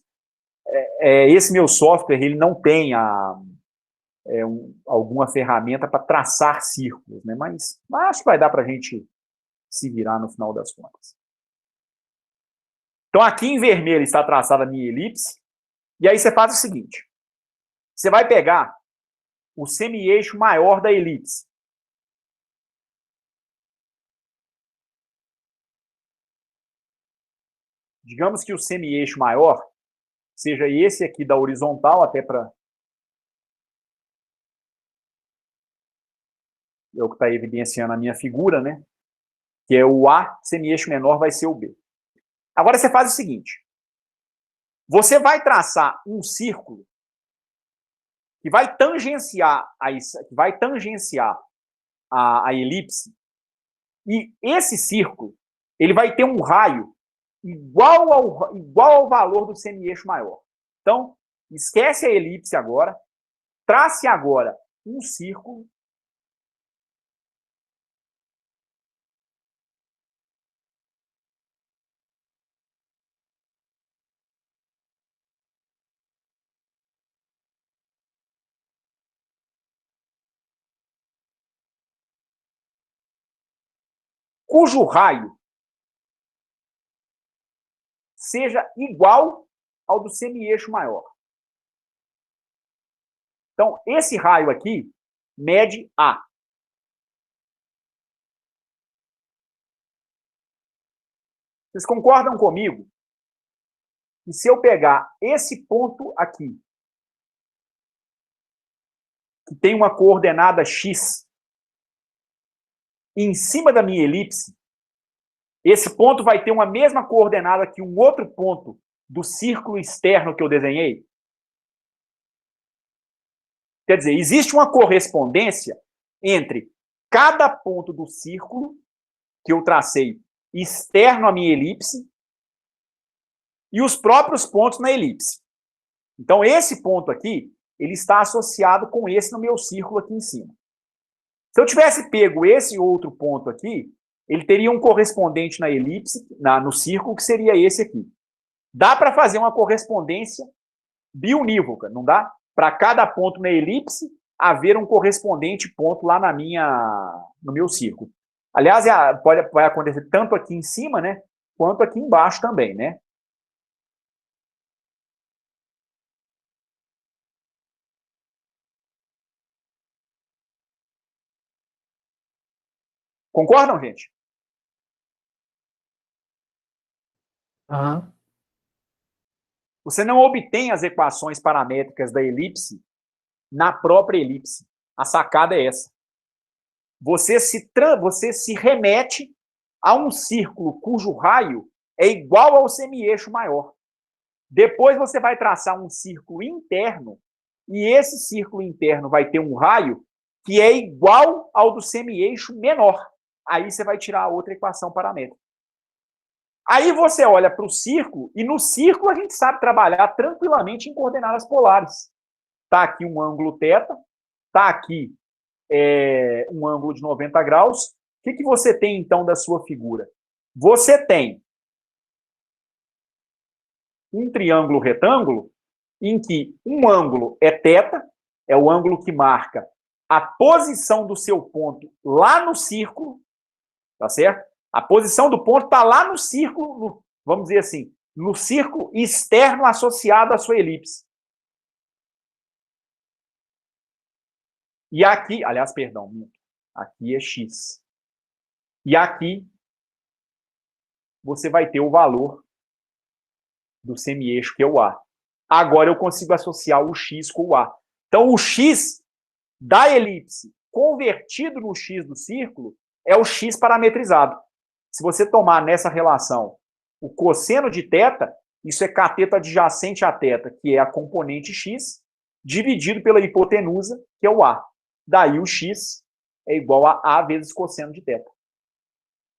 Esse meu software, ele não tem alguma ferramenta para traçar círculos, né? Mas acho que vai dar para a gente se virar no final das contas. Então, aqui em vermelho está traçada a minha elipse, e aí você faz o seguinte, você vai pegar o semi-eixo maior da elipse. Digamos que o semi-eixo maior seja esse aqui da horizontal, até para... É o que está evidenciando a minha figura, né? Que é o A, semi-eixo menor vai ser o B. Agora você faz o seguinte. Você vai traçar um círculo que vai tangenciar a elipse E esse círculo, ele vai ter um raio igual ao valor do semi-eixo maior. Então, esquece a elipse agora, trace agora um círculo. Cujo raio seja igual ao do semi-eixo maior. Então, esse raio aqui mede A. Vocês concordam comigo que se eu pegar esse ponto aqui, que tem uma coordenada x, em cima da minha elipse, esse ponto vai ter uma mesma coordenada que um outro ponto do círculo externo que eu desenhei? Quer dizer, existe uma correspondência entre cada ponto do círculo que eu tracei externo à minha elipse e os próprios pontos na elipse. Então, esse ponto aqui, ele está associado com esse no meu círculo aqui em cima. Se eu tivesse pego esse outro ponto aqui, ele teria um correspondente na elipse, no círculo, que seria esse aqui. Dá para fazer uma correspondência biunívoca, não dá? Para cada ponto na elipse, haver um correspondente ponto lá no meu círculo. Aliás, vai acontecer tanto aqui em cima, né, quanto aqui embaixo também, né? Concordam, gente? Aham. Você não obtém as equações paramétricas da elipse na própria elipse. A sacada é essa. Você se remete a um círculo cujo raio é igual ao semi-eixo maior. Depois você vai traçar um círculo interno, e esse círculo interno vai ter um raio que é igual ao do semi-eixo menor. Aí você vai tirar a outra equação paramétrica. Aí você olha para o círculo, e no círculo a gente sabe trabalhar tranquilamente em coordenadas polares. Está aqui um ângulo θ, está aqui um ângulo de 90 graus. O que você tem, então, da sua figura? Você tem um triângulo retângulo em que um ângulo é θ, é o ângulo que marca a posição do seu ponto lá no círculo, tá certo? A posição do ponto está lá no círculo, vamos dizer assim, no círculo externo associado à sua elipse. E aqui, aliás, perdão, aqui é x. E aqui você vai ter o valor do semi-eixo, que é o A. Agora eu consigo associar o x com o A. Então, o x da elipse convertido no x do círculo é o x parametrizado. Se você tomar nessa relação o cosseno de θ, isso é cateto adjacente a θ, que é a componente x, dividido pela hipotenusa, que é o A. Daí o x é igual a A vezes cosseno de θ.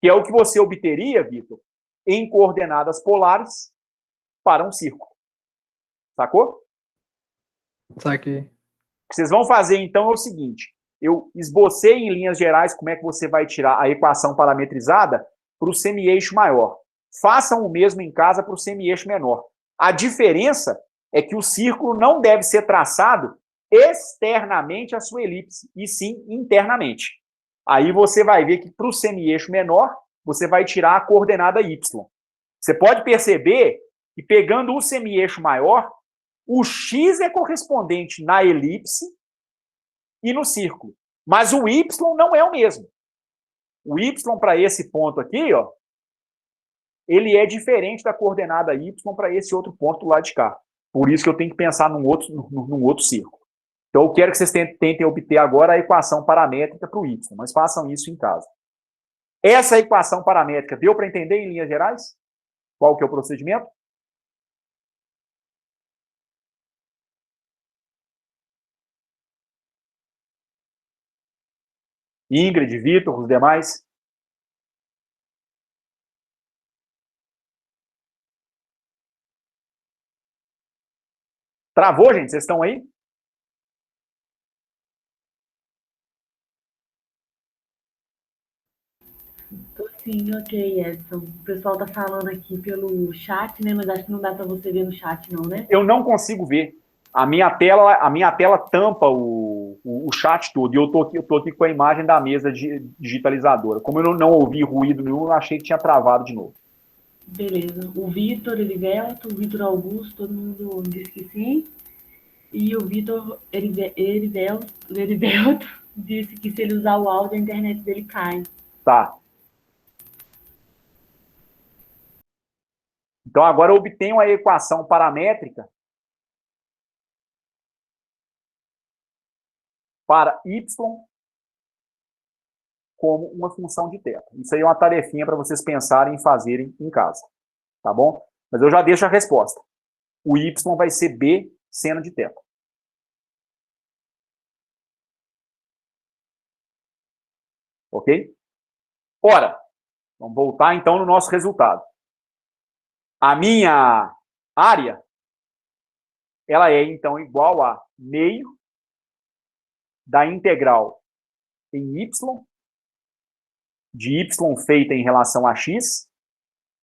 Que é o que você obteria, Vitor, em coordenadas polares para um círculo. Sacou? Saquei. O que vocês vão fazer, então, é o seguinte. Eu esbocei em linhas gerais como é que você vai tirar a equação parametrizada para o semi-eixo maior. Façam o mesmo em casa para o semi-eixo menor. A diferença é que o círculo não deve ser traçado externamente à sua elipse, e sim internamente. Aí você vai ver que para o semi-eixo menor, você vai tirar a coordenada y. Você pode perceber que pegando o semi-eixo maior, o x é correspondente na elipse e no círculo. Mas o y não é o mesmo. O y para esse ponto aqui, ó, ele é diferente da coordenada y para esse outro ponto do lado de cá. Por isso que eu tenho que pensar num outro círculo. Então, eu quero que vocês tentem obter agora a equação paramétrica para o y, mas façam isso em casa. Essa equação paramétrica deu para entender em linhas gerais? Qual que é o procedimento? Ingrid, Vitor, os demais? Travou, gente? Vocês estão aí? Tô sim, ok, Edson. O pessoal tá falando aqui pelo chat, né? Mas acho que não dá para você ver no chat, não, né? Eu não consigo ver. A minha tela tampa o chat todo. E eu tô aqui com a imagem da mesa digitalizadora. Como eu não ouvi ruído nenhum, eu achei que tinha travado de novo. Beleza. O Vitor Erivelto, o Vitor Augusto, todo mundo disse que sim. E o Vitor Erivelto disse que se ele usar o áudio, a internet dele cai. Tá. Então, agora eu obtenho a equação paramétrica para y como uma função de θ. Isso aí é uma tarefinha para vocês pensarem e fazerem em casa. Tá bom? Mas eu já deixo a resposta. O y vai ser b seno de θ. Ok? Ora, vamos voltar então no nosso resultado. A minha área, ela é então igual a meio da integral em y, de y feita em relação a x,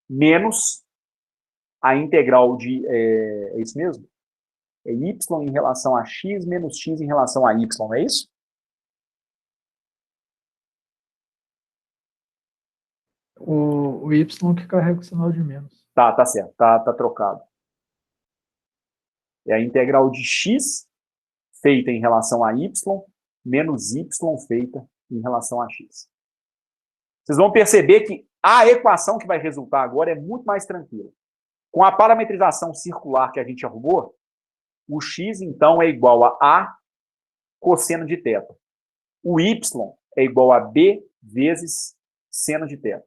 menos a integral de... É isso mesmo? É y em relação a x menos x em relação a y, não é isso? O Y que carrega o sinal de menos. Tá certo. Tá trocado. É a integral de x feita em relação a y menos y feita em relação a x. Vocês vão perceber que a equação que vai resultar agora é muito mais tranquila. Com a parametrização circular que a gente arrumou, o x, então, é igual a cosseno de θ. O y é igual a b vezes seno de θ.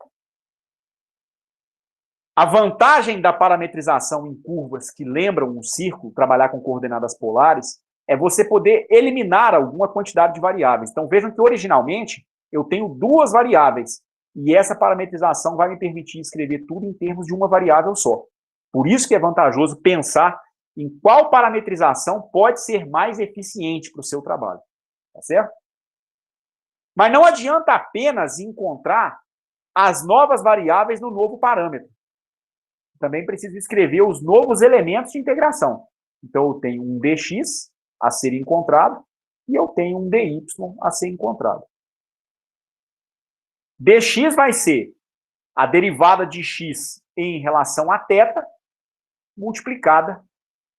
A vantagem da parametrização em curvas que lembram um círculo, trabalhar com coordenadas polares, é você poder eliminar alguma quantidade de variáveis. Então, vejam que, originalmente, eu tenho duas variáveis, e essa parametrização vai me permitir escrever tudo em termos de uma variável só. Por isso que é vantajoso pensar em qual parametrização pode ser mais eficiente para o seu trabalho. Tá certo? Mas não adianta apenas encontrar as novas variáveis no novo parâmetro. Também preciso escrever os novos elementos de integração. Então, eu tenho um dx a ser encontrado e eu tenho um dy a ser encontrado. Dx vai ser a derivada de x em relação a θ multiplicada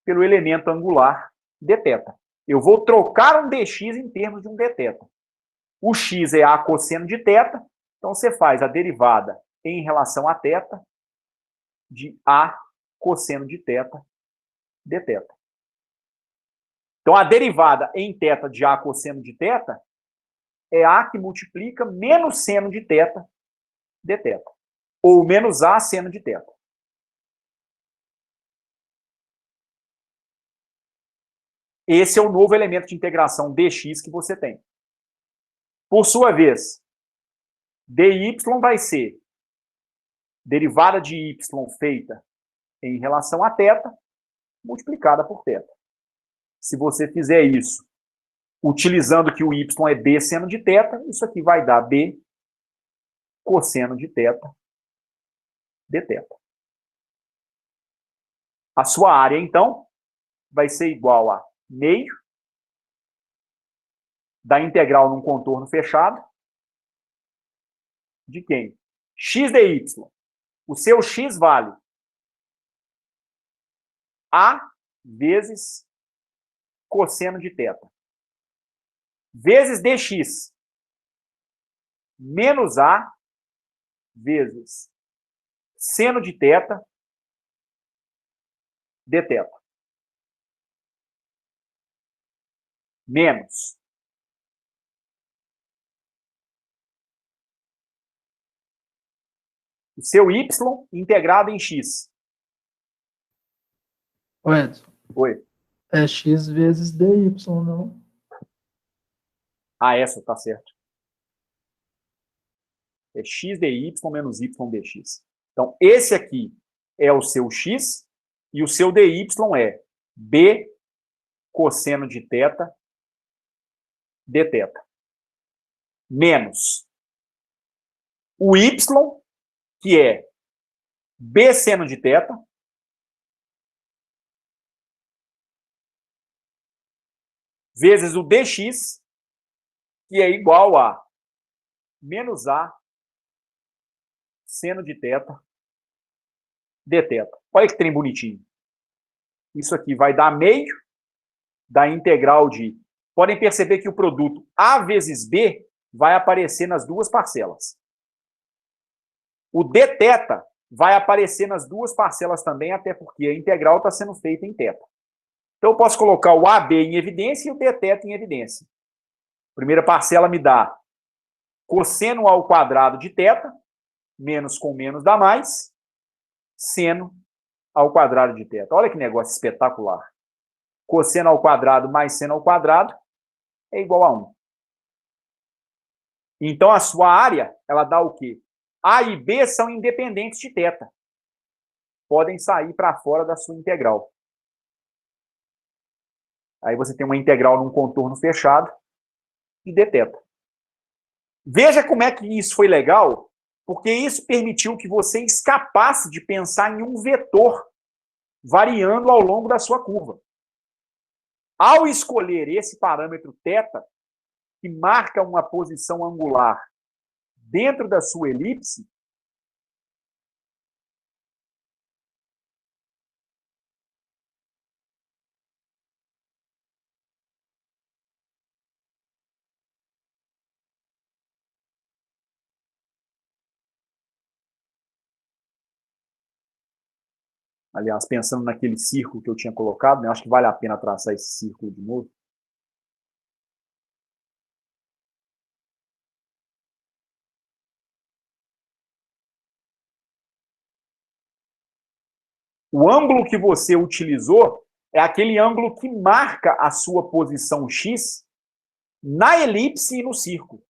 pelo elemento angular dθ. Eu vou trocar um dx em termos de um dθ. O x é a cosseno de θ, então você faz a derivada em relação a θ de a cosseno de θ dθ. Então, a derivada em θ de a cosseno de θ é a que multiplica menos seno de θ dθ. Ou menos a seno de θ. Esse é o novo elemento de integração dx que você tem. Por sua vez, dy vai ser derivada de y feita em relação a θ multiplicada por θ. Se você fizer isso utilizando que o y é b seno de θ, isso aqui vai dar b cosseno de θ dθ. A sua área, então, vai ser igual a meio da integral num contorno fechado de quem? X dy. O seu x vale a vezes cosseno de θ vezes dx menos a vezes seno de θ dθ. Menos o seu y integrado em x. Ô, Edson, Oi. é x vezes dy, não? Ah, essa tá certo. É x dy menos y dx. Então, esse aqui é o seu x e o seu dy é b cosseno de θ dθ. Menos o y, que é b seno de θ, vezes o dx, que é igual a menos a seno de θ dθ. Olha que trem bonitinho. Isso aqui vai dar meio da integral de... Podem perceber que o produto A vezes B vai aparecer nas duas parcelas. O dθ vai aparecer nas duas parcelas também, até porque a integral está sendo feita em θ. Então, eu posso colocar o AB em evidência e o dθ em evidência. A primeira parcela me dá cosseno ao quadrado de θ, menos com menos dá mais, seno ao quadrado de θ. Olha que negócio espetacular. Cosseno ao quadrado mais seno ao quadrado é igual a 1. Então, a sua área, ela dá o quê? A e B são independentes de θ. Podem sair para fora da sua integral. Aí você tem uma integral num contorno fechado de dθ. Veja como é que isso foi legal, porque isso permitiu que você escapasse de pensar em um vetor variando ao longo da sua curva. Ao escolher esse parâmetro θ, que marca uma posição angular dentro da sua elipse, aliás, pensando naquele círculo que eu tinha colocado, né, acho que vale a pena traçar esse círculo de novo. O ângulo que você utilizou é aquele ângulo que marca a sua posição x na elipse e no círculo.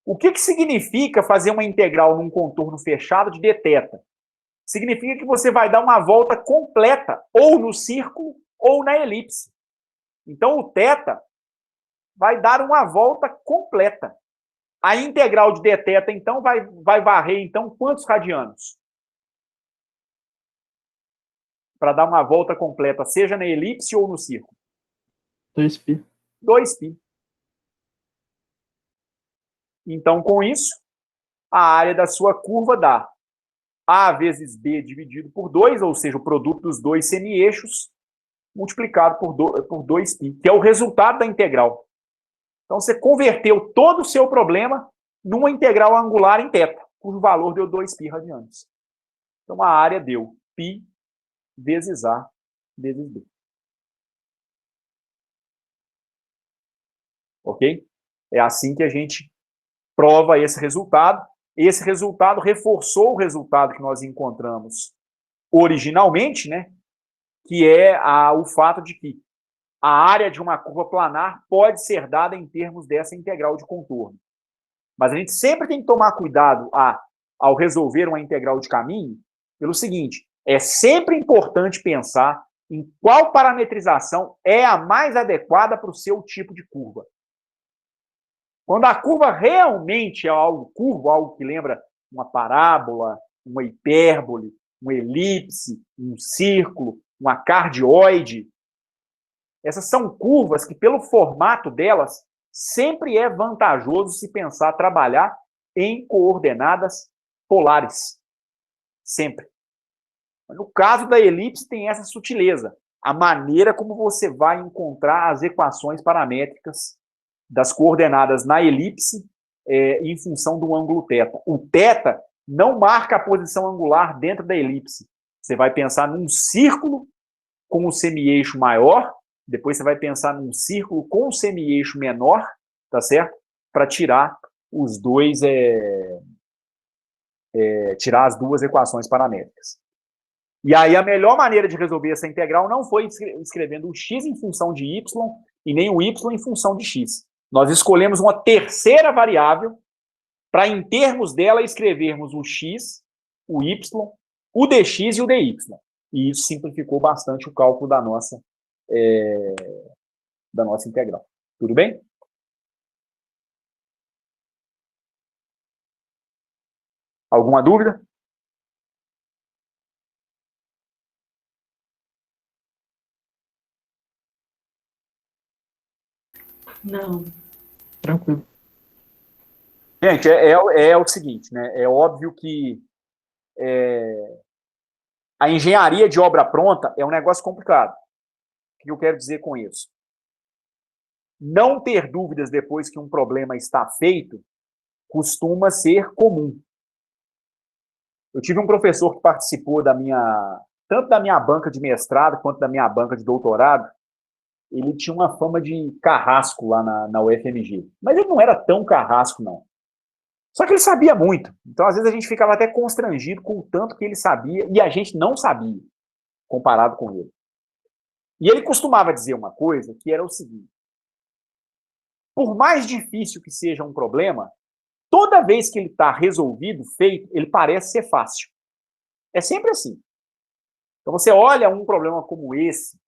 O que significa fazer uma integral num contorno fechado de dθ? Significa que você vai dar uma volta completa, ou no círculo, ou na elipse. Então, o θ vai dar uma volta completa. A integral de dθ, então, vai varrer, então, quantos radianos? Para dar uma volta completa, seja na elipse ou no círculo? 2π. 2π. Então, com isso, a área da sua curva dá A vezes B dividido por 2, ou seja, o produto dos dois semi-eixos, multiplicado por 2π, que é o resultado da integral. Então, você converteu todo o seu problema numa integral angular em θ, cujo valor deu 2π radianos. Então, a área deu π vezes A vezes B. Ok? É assim que a gente prova esse resultado. Esse resultado reforçou o resultado que nós encontramos originalmente, né? Que é o fato de que a área de uma curva planar pode ser dada em termos dessa integral de contorno. Mas a gente sempre tem que tomar cuidado ao resolver uma integral de caminho, pelo seguinte: é sempre importante pensar em qual parametrização é a mais adequada para o seu tipo de curva. Quando a curva realmente é algo curvo, algo que lembra uma parábola, uma hipérbole, uma elipse, um círculo, uma cardioide, essas são curvas que, pelo formato delas, sempre é vantajoso se pensar trabalhar em coordenadas polares. Sempre. No caso da elipse, tem essa sutileza. A maneira como você vai encontrar as equações paramétricas das coordenadas na elipse em função do ângulo θ. O θ não marca a posição angular dentro da elipse. Você vai pensar num círculo com o semi-eixo maior, depois você vai pensar num círculo com o semi-eixo menor, tá certo? Para tirar os dois, tirar as duas equações paramétricas. E aí a melhor maneira de resolver essa integral não foi escrevendo o x em função de y e nem o y em função de x. Nós escolhemos uma terceira variável para, em termos dela, escrevermos o x, o y, o dx e o dy. E isso simplificou bastante o cálculo da nossa integral. Tudo bem? Alguma dúvida? Não. Tranquilo. Gente, é o seguinte, né? É óbvio que a engenharia de obra pronta é um negócio complicado. O que eu quero dizer com isso? Não ter dúvidas depois que um problema está feito costuma ser comum. Eu tive um professor que participou tanto da minha banca de mestrado quanto da minha banca de doutorado. Ele tinha uma fama de carrasco lá na UFMG. Mas ele não era tão carrasco, não. Só que ele sabia muito. Então, às vezes, a gente ficava até constrangido com o tanto que ele sabia e a gente não sabia, comparado com ele. E ele costumava dizer uma coisa que era o seguinte: por mais difícil que seja um problema, toda vez que ele está resolvido, feito, ele parece ser fácil. É sempre assim. Então, você olha um problema como esse,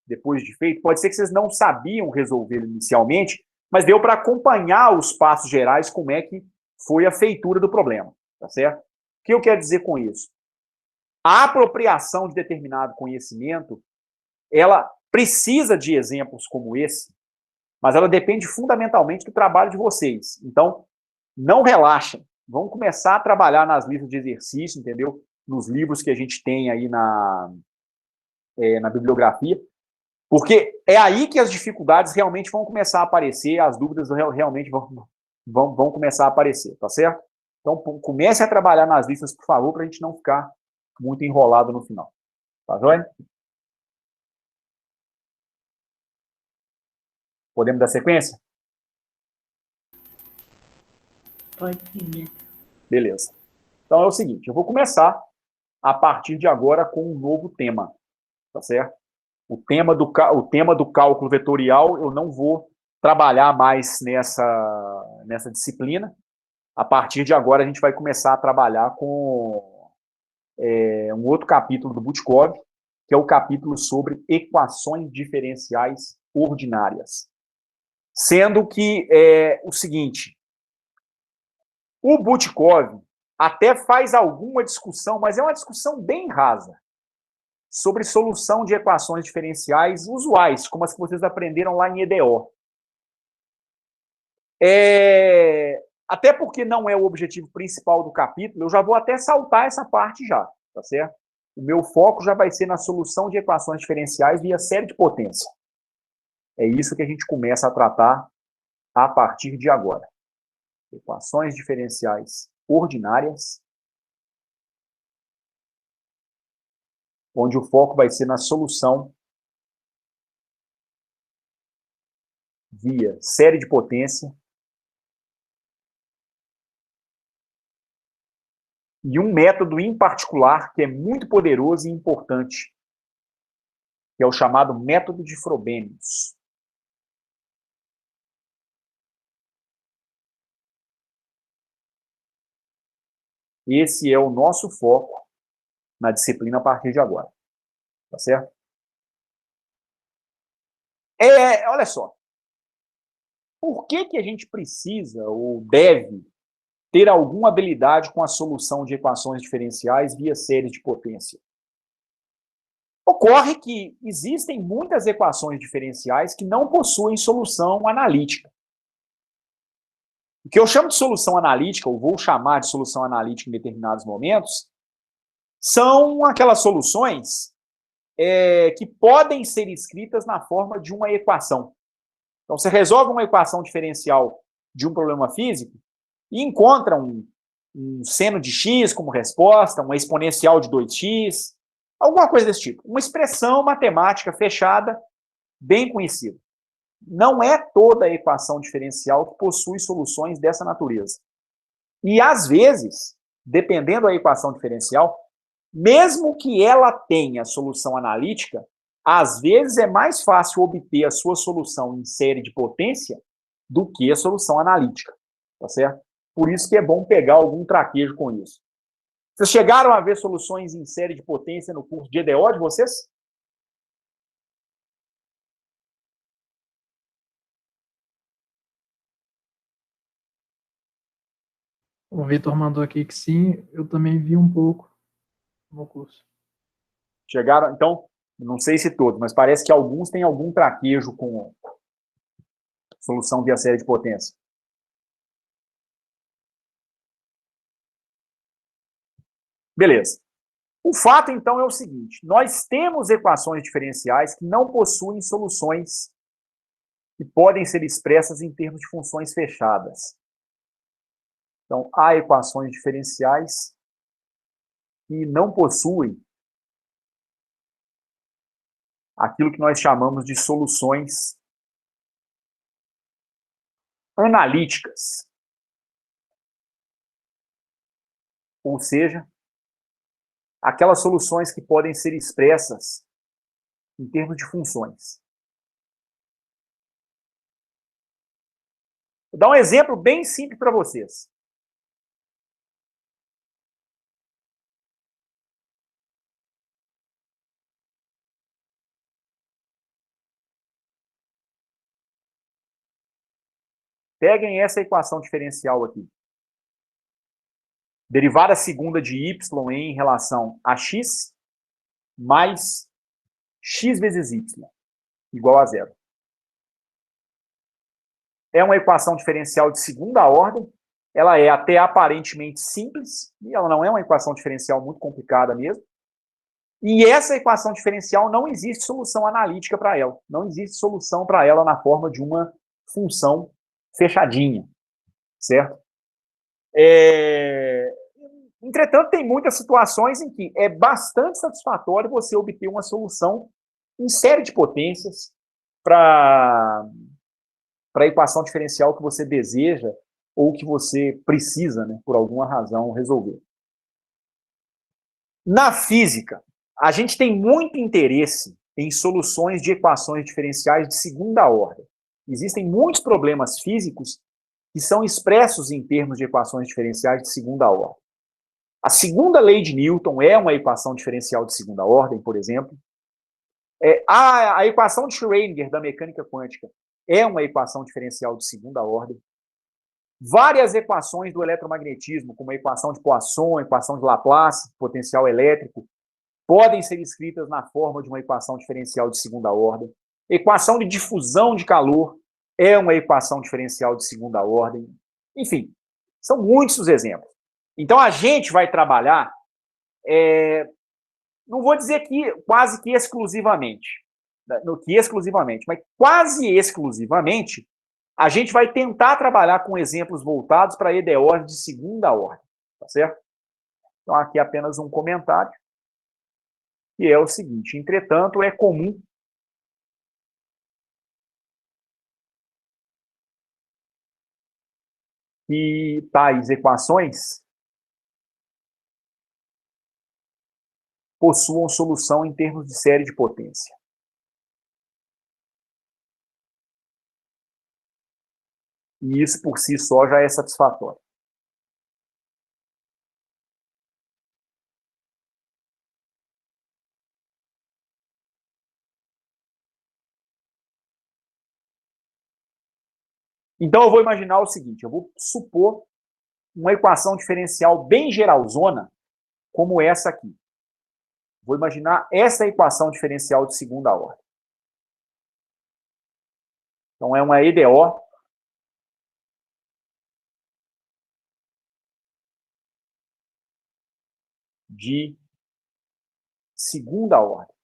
depois de feito, pode ser que vocês não sabiam resolver inicialmente, mas deu para acompanhar os passos gerais, como é que foi a feitura do problema, tá certo? O que eu quero dizer com isso? A apropriação de determinado conhecimento, ela precisa de exemplos como esse, mas ela depende fundamentalmente do trabalho de vocês. Então, não relaxem. Vamos começar a trabalhar nas listas de exercício, entendeu? Nos livros que a gente tem aí na bibliografia, porque é aí que as dificuldades realmente vão começar a aparecer, as dúvidas realmente vão começar a aparecer, tá certo? Então, comece a trabalhar nas listas, por favor, para a gente não ficar muito enrolado no final. Tá joia? Podemos dar sequência? Pode sim, né? Beleza. Então é o seguinte, eu vou começar a partir de agora com um novo tema, tá certo? O tema do cálculo vetorial eu não vou trabalhar mais nessa disciplina. A partir de agora a gente vai começar a trabalhar com um outro capítulo do Butkov, que é o capítulo sobre equações diferenciais ordinárias. Sendo que o seguinte, o Butkov até faz alguma discussão, mas é uma discussão bem rasa, sobre solução de equações diferenciais usuais, como as que vocês aprenderam lá em EDO. Até porque não é o objetivo principal do capítulo, eu já vou até saltar essa parte já, tá certo? O meu foco já vai ser na solução de equações diferenciais via série de potência. É isso que a gente começa a tratar a partir de agora. Equações diferenciais ordinárias, onde o foco vai ser na solução via série de potência e um método em particular que é muito poderoso e importante, que é o chamado método de Frobenius. Esse é o nosso foco na disciplina a partir de agora. Tá certo? Olha só. Por que a gente precisa ou deve ter alguma habilidade com a solução de equações diferenciais via séries de potência? Ocorre que existem muitas equações diferenciais que não possuem solução analítica. O que eu chamo de solução analítica, ou vou chamar de solução analítica em determinados momentos, são aquelas soluções que podem ser escritas na forma de uma equação. Então, você resolve uma equação diferencial de um problema físico e encontra um seno de x como resposta, uma exponencial de 2x, alguma coisa desse tipo. Uma expressão matemática fechada, bem conhecida. Não é toda a equação diferencial que possui soluções dessa natureza. E, às vezes, dependendo da equação diferencial, mesmo que ela tenha solução analítica, às vezes é mais fácil obter a sua solução em série de potência do que a solução analítica, tá certo? Por isso que é bom pegar algum traquejo com isso. Vocês chegaram a ver soluções em série de potência no curso de EDO de vocês? O Vitor mandou aqui que sim, eu também vi um pouco no curso. Chegaram, então, não sei se todos, mas parece que alguns têm algum traquejo com solução via série de potência. Beleza. O fato, então, é o seguinte: nós temos equações diferenciais que não possuem soluções que podem ser expressas em termos de funções fechadas. Então, há equações diferenciais que não possuem aquilo que nós chamamos de soluções analíticas. Ou seja, aquelas soluções que podem ser expressas em termos de funções. Vou dar um exemplo bem simples para vocês. Peguem essa equação diferencial aqui. Derivada segunda de y em relação a x mais x vezes y igual a zero. É uma equação diferencial de segunda ordem. Ela é até aparentemente simples, e ela não é uma equação diferencial muito complicada mesmo. E essa equação diferencial não existe solução analítica para ela. Não existe solução para ela na forma de uma função fechadinha, certo? Entretanto, tem muitas situações em que é bastante satisfatório você obter uma solução em série de potências para a equação diferencial que você deseja ou que você precisa, né, por alguma razão, resolver. Na física, a gente tem muito interesse em soluções de equações diferenciais de segunda ordem. Existem muitos problemas físicos que são expressos em termos de equações diferenciais de segunda ordem. A segunda lei de Newton é uma equação diferencial de segunda ordem, por exemplo. A equação de Schrödinger da mecânica quântica é uma equação diferencial de segunda ordem. Várias equações do eletromagnetismo, como a equação de Poisson, a equação de Laplace, potencial elétrico, podem ser escritas na forma de uma equação diferencial de segunda ordem. Equação de difusão de calor é uma equação diferencial de segunda ordem. Enfim, são muitos os exemplos. Então, a gente vai trabalhar, não vou dizer que quase que exclusivamente, mas quase exclusivamente, a gente vai tentar trabalhar com exemplos voltados para EDOs de segunda ordem, tá certo? Então, aqui apenas um comentário, que é o seguinte: entretanto, é comum que tais equações possuam solução em termos de série de potência. E isso, por si só, já é satisfatório. Então, eu vou imaginar o seguinte: eu vou supor uma equação diferencial bem geralzona, como essa aqui. Vou imaginar essa equação diferencial de segunda ordem. Então, é uma EDO de segunda ordem.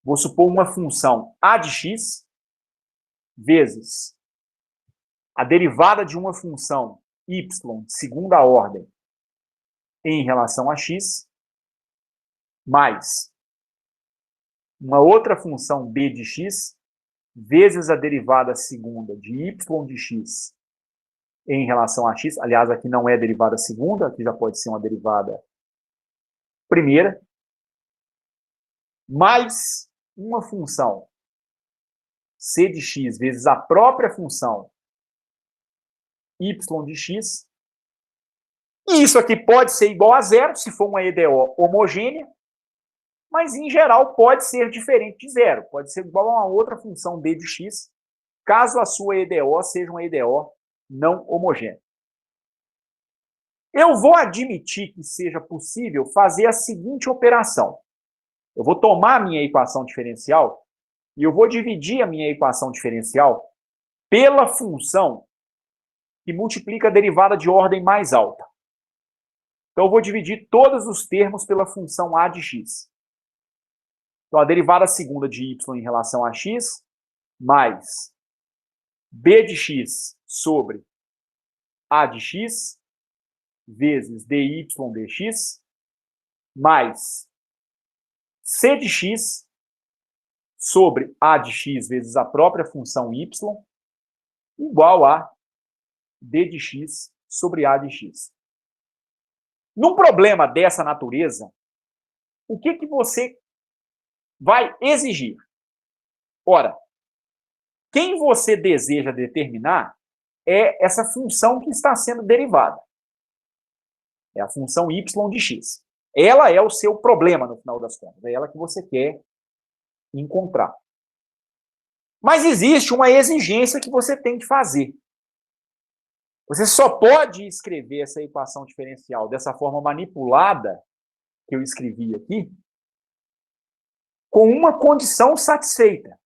Vou supor uma função a de x vezes a derivada de uma função y de segunda ordem em relação a x, mais uma outra função b de x vezes a derivada segunda de y de x em relação a x. Aliás, aqui não é derivada segunda, aqui já pode ser uma derivada primeira, mais uma função c de x vezes a própria função y de x. E isso aqui pode ser igual a zero, se for uma EDO homogênea, mas, em geral, pode ser diferente de zero. Pode ser igual a uma outra função b de x, caso a sua EDO seja uma EDO não homogênea. Eu vou admitir que seja possível fazer a seguinte operação. Eu vou tomar a minha equação diferencial e eu vou dividir a minha equação diferencial pela função que multiplica a derivada de ordem mais alta. Então, eu vou dividir todos os termos pela função a de x. Então, a derivada segunda de y em relação a x, mais b de x sobre a de x, vezes dy dx, mais c de x sobre a de x vezes a própria função y, igual a d de x sobre a de x. Num problema dessa natureza, o que você vai exigir? Ora, quem você deseja determinar é essa função que está sendo derivada. É a função y de x. Ela é o seu problema, no final das contas. É ela que você quer encontrar. Mas existe uma exigência que você tem que fazer. Você só pode escrever essa equação diferencial dessa forma manipulada que eu escrevi aqui, com uma condição satisfeita.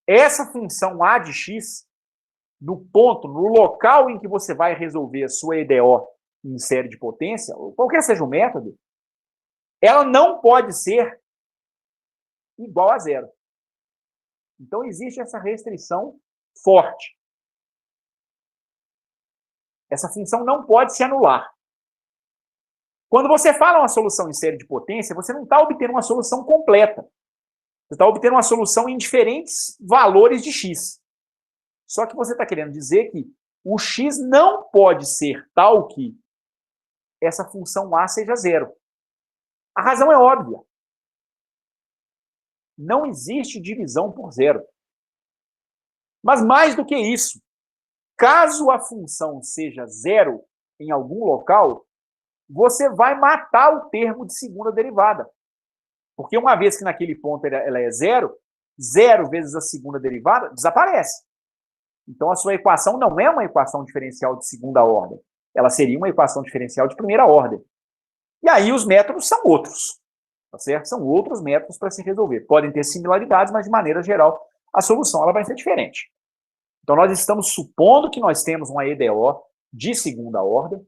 Essa função a de x, no ponto, no local em que você vai resolver a sua EDO em série de potência, ou qualquer seja o método, ela não pode ser igual a zero. Então, existe essa restrição forte. Essa função não pode se anular. Quando você fala uma solução em série de potência, você não está obtendo uma solução completa. Você está obtendo uma solução em diferentes valores de x. Só que você está querendo dizer que o x não pode ser tal que essa função a seja zero. A razão é óbvia. Não existe divisão por zero. Mas mais do que isso, caso a função seja zero em algum local, você vai matar o termo de segunda derivada. Porque uma vez que naquele ponto ela é zero, zero vezes a segunda derivada desaparece. Então a sua equação não é uma equação diferencial de segunda ordem. Ela seria uma equação diferencial de primeira ordem. E aí os métodos são outros. Tá certo? São outros métodos para se resolver. Podem ter similaridades, mas de maneira geral a solução ela vai ser diferente. Então nós estamos supondo que nós temos uma EDO de segunda ordem,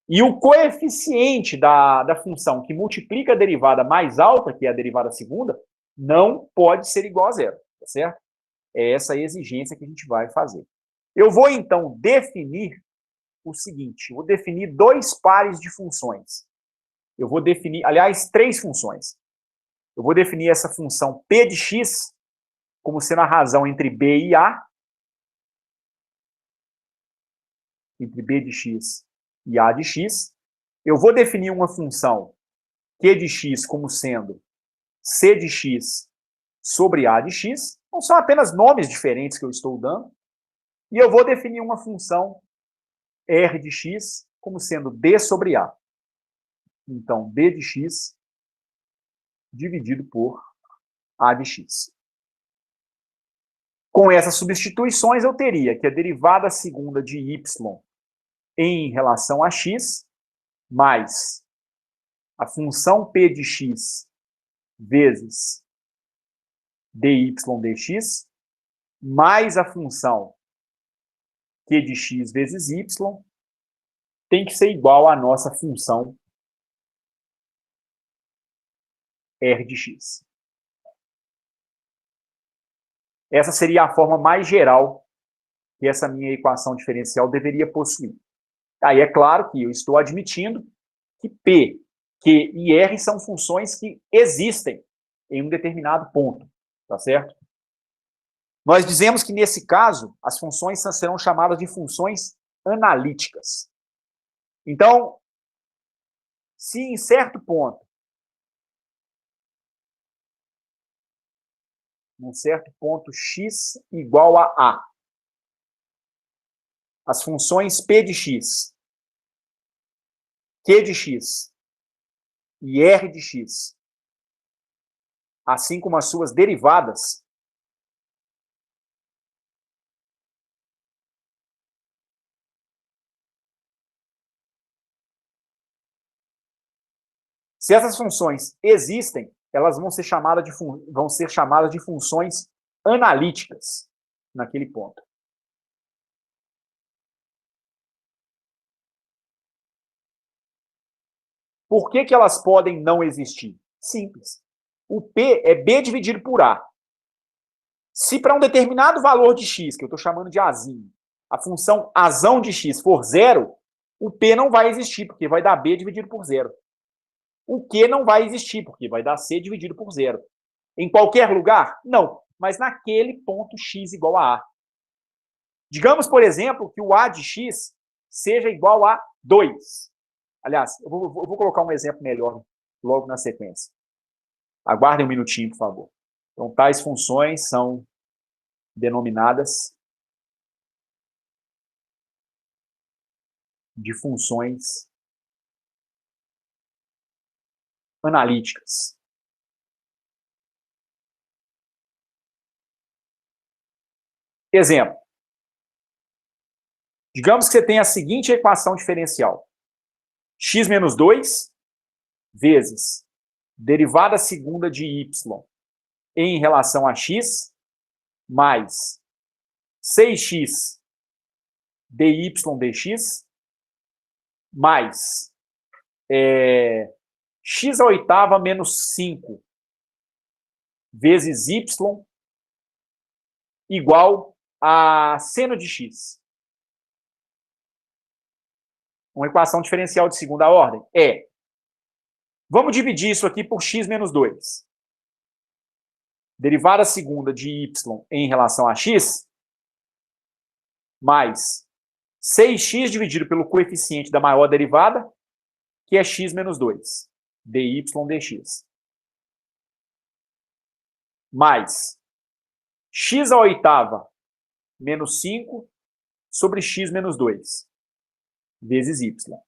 e o coeficiente da função que multiplica a derivada mais alta, que é a derivada segunda, não pode ser igual a zero, tá certo? É essa a exigência que a gente vai fazer. Eu vou, então, definir o seguinte, eu vou definir dois pares de funções. Eu vou definir, aliás, três funções. Eu vou definir essa função p de x como sendo a razão entre b e a, entre b de x e a de x. Eu vou definir uma função q de x como sendo c de x sobre a de x. Não são apenas nomes diferentes que eu estou dando. E eu vou definir uma função r de x como sendo d sobre a. Então, d de x dividido por a de x. Com essas substituições, eu teria que a derivada segunda de y em relação a x, mais a função p de x vezes dy dx, mais a função q de x vezes y, tem que ser igual à nossa função r de x. Essa seria a forma mais geral que essa minha equação diferencial deveria possuir. Aí é claro que eu estou admitindo que P, Q e R são funções que existem em um determinado ponto, tá certo? Nós dizemos que, nesse caso, as funções serão chamadas de funções analíticas. Então, se em certo ponto num certo ponto x igual a A. As funções P de x, Q de x e R de x, assim como as suas derivadas, se essas funções existem, elas vão ser chamadas de funções analíticas naquele ponto. Por que que elas podem não existir? Simples. O P é B dividido por A. Se para um determinado valor de x, que eu estou chamando de Azinho, a função Azão de x for zero, o P não vai existir, porque vai dar B dividido por zero. O Q não vai existir, porque vai dar C dividido por zero. Em qualquer lugar? Não. Mas naquele ponto x igual a A. Digamos, por exemplo, que o A de x seja igual a 2. Aliás, eu vou colocar um exemplo melhor logo na sequência. Aguardem um minutinho, por favor. Então, tais funções são denominadas de funções analíticas. Exemplo. Digamos que você tem a seguinte equação diferencial. X menos 2 vezes derivada segunda de y em relação a x mais 6x dy dx mais x à oitava menos 5 vezes y igual a seno de x. Uma equação diferencial de segunda ordem? É. Vamos dividir isso aqui por x menos 2. Derivada segunda de y em relação a x, mais 6x dividido pelo coeficiente da maior derivada, que é x menos 2, dy dx. Mais x à oitava menos 5 sobre x menos 2, vezes y.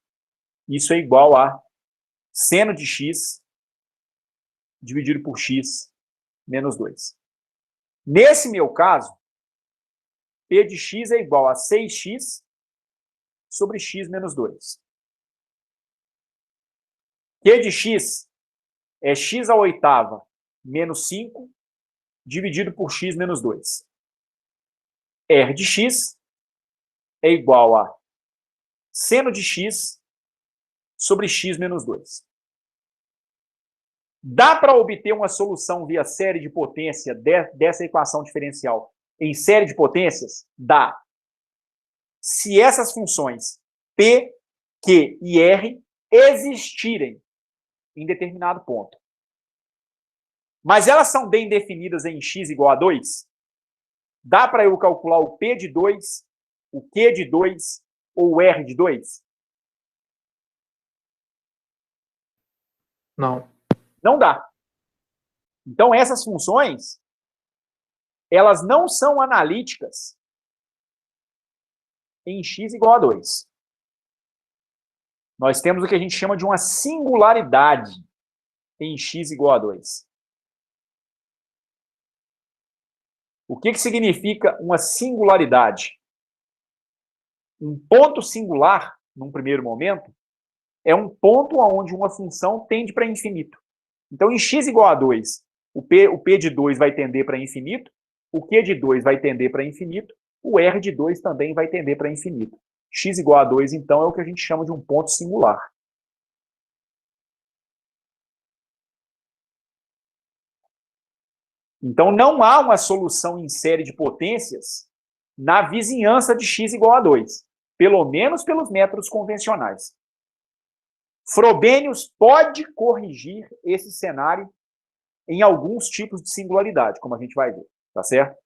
Isso é igual a seno de x dividido por x menos 2. Nesse meu caso, P de x é igual a 6x sobre x menos 2. Q de x é x à oitava menos 5 dividido por x menos 2. R de x é igual a seno de x sobre x menos 2. Dá para obter uma solução via série de potência dessa equação diferencial em série de potências? Dá. Se essas funções P, Q e R existirem em determinado ponto. Mas elas são bem definidas em x igual a 2? Dá para eu calcular o P de 2, o Q de 2 ou o R de 2? Não. Não dá. Então, essas funções, elas não são analíticas em x igual a 2. Nós temos o que a gente chama de uma singularidade em x igual a 2. O que significa uma singularidade? Um ponto singular, num primeiro momento, é um ponto onde uma função tende para infinito. Então, em x igual a 2, o P de 2 vai tender para infinito, o Q de 2 vai tender para infinito, o R de 2 também vai tender para infinito. X igual a 2, então, é o que a gente chama de um ponto singular. Então, não há uma solução em série de potências na vizinhança de x igual a 2, pelo menos pelos métodos convencionais. Frobenius pode corrigir esse cenário em alguns tipos de singularidade, como a gente vai ver, tá certo?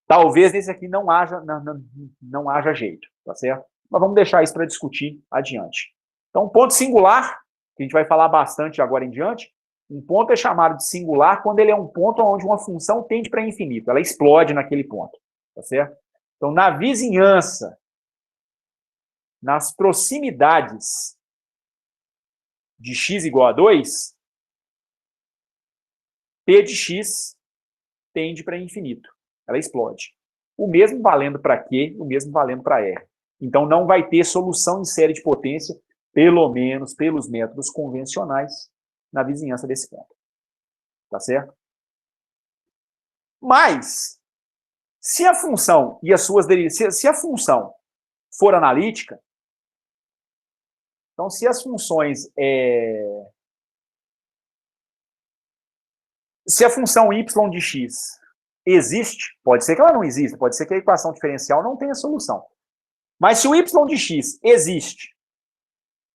Talvez nesse aqui não haja jeito, tá certo? Mas vamos deixar isso para discutir adiante. Então, ponto singular, que a gente vai falar bastante agora em diante, Um ponto é chamado de singular quando ele é um ponto onde uma função tende para infinito. Ela explode naquele ponto. Tá certo? Então, na vizinhança, nas proximidades de x igual a 2, P de x tende para infinito. Ela explode. O mesmo valendo para Q, o mesmo valendo para R. Então, não vai ter solução em série de potência, pelo menos pelos métodos convencionais, na vizinhança desse ponto. Tá certo? Mas, se a função e as suas derivadas, se a função for analítica, então, se as funções se a função y de x existe, pode ser que ela não exista, pode ser que a equação diferencial não tenha solução. Mas se o y de x existe,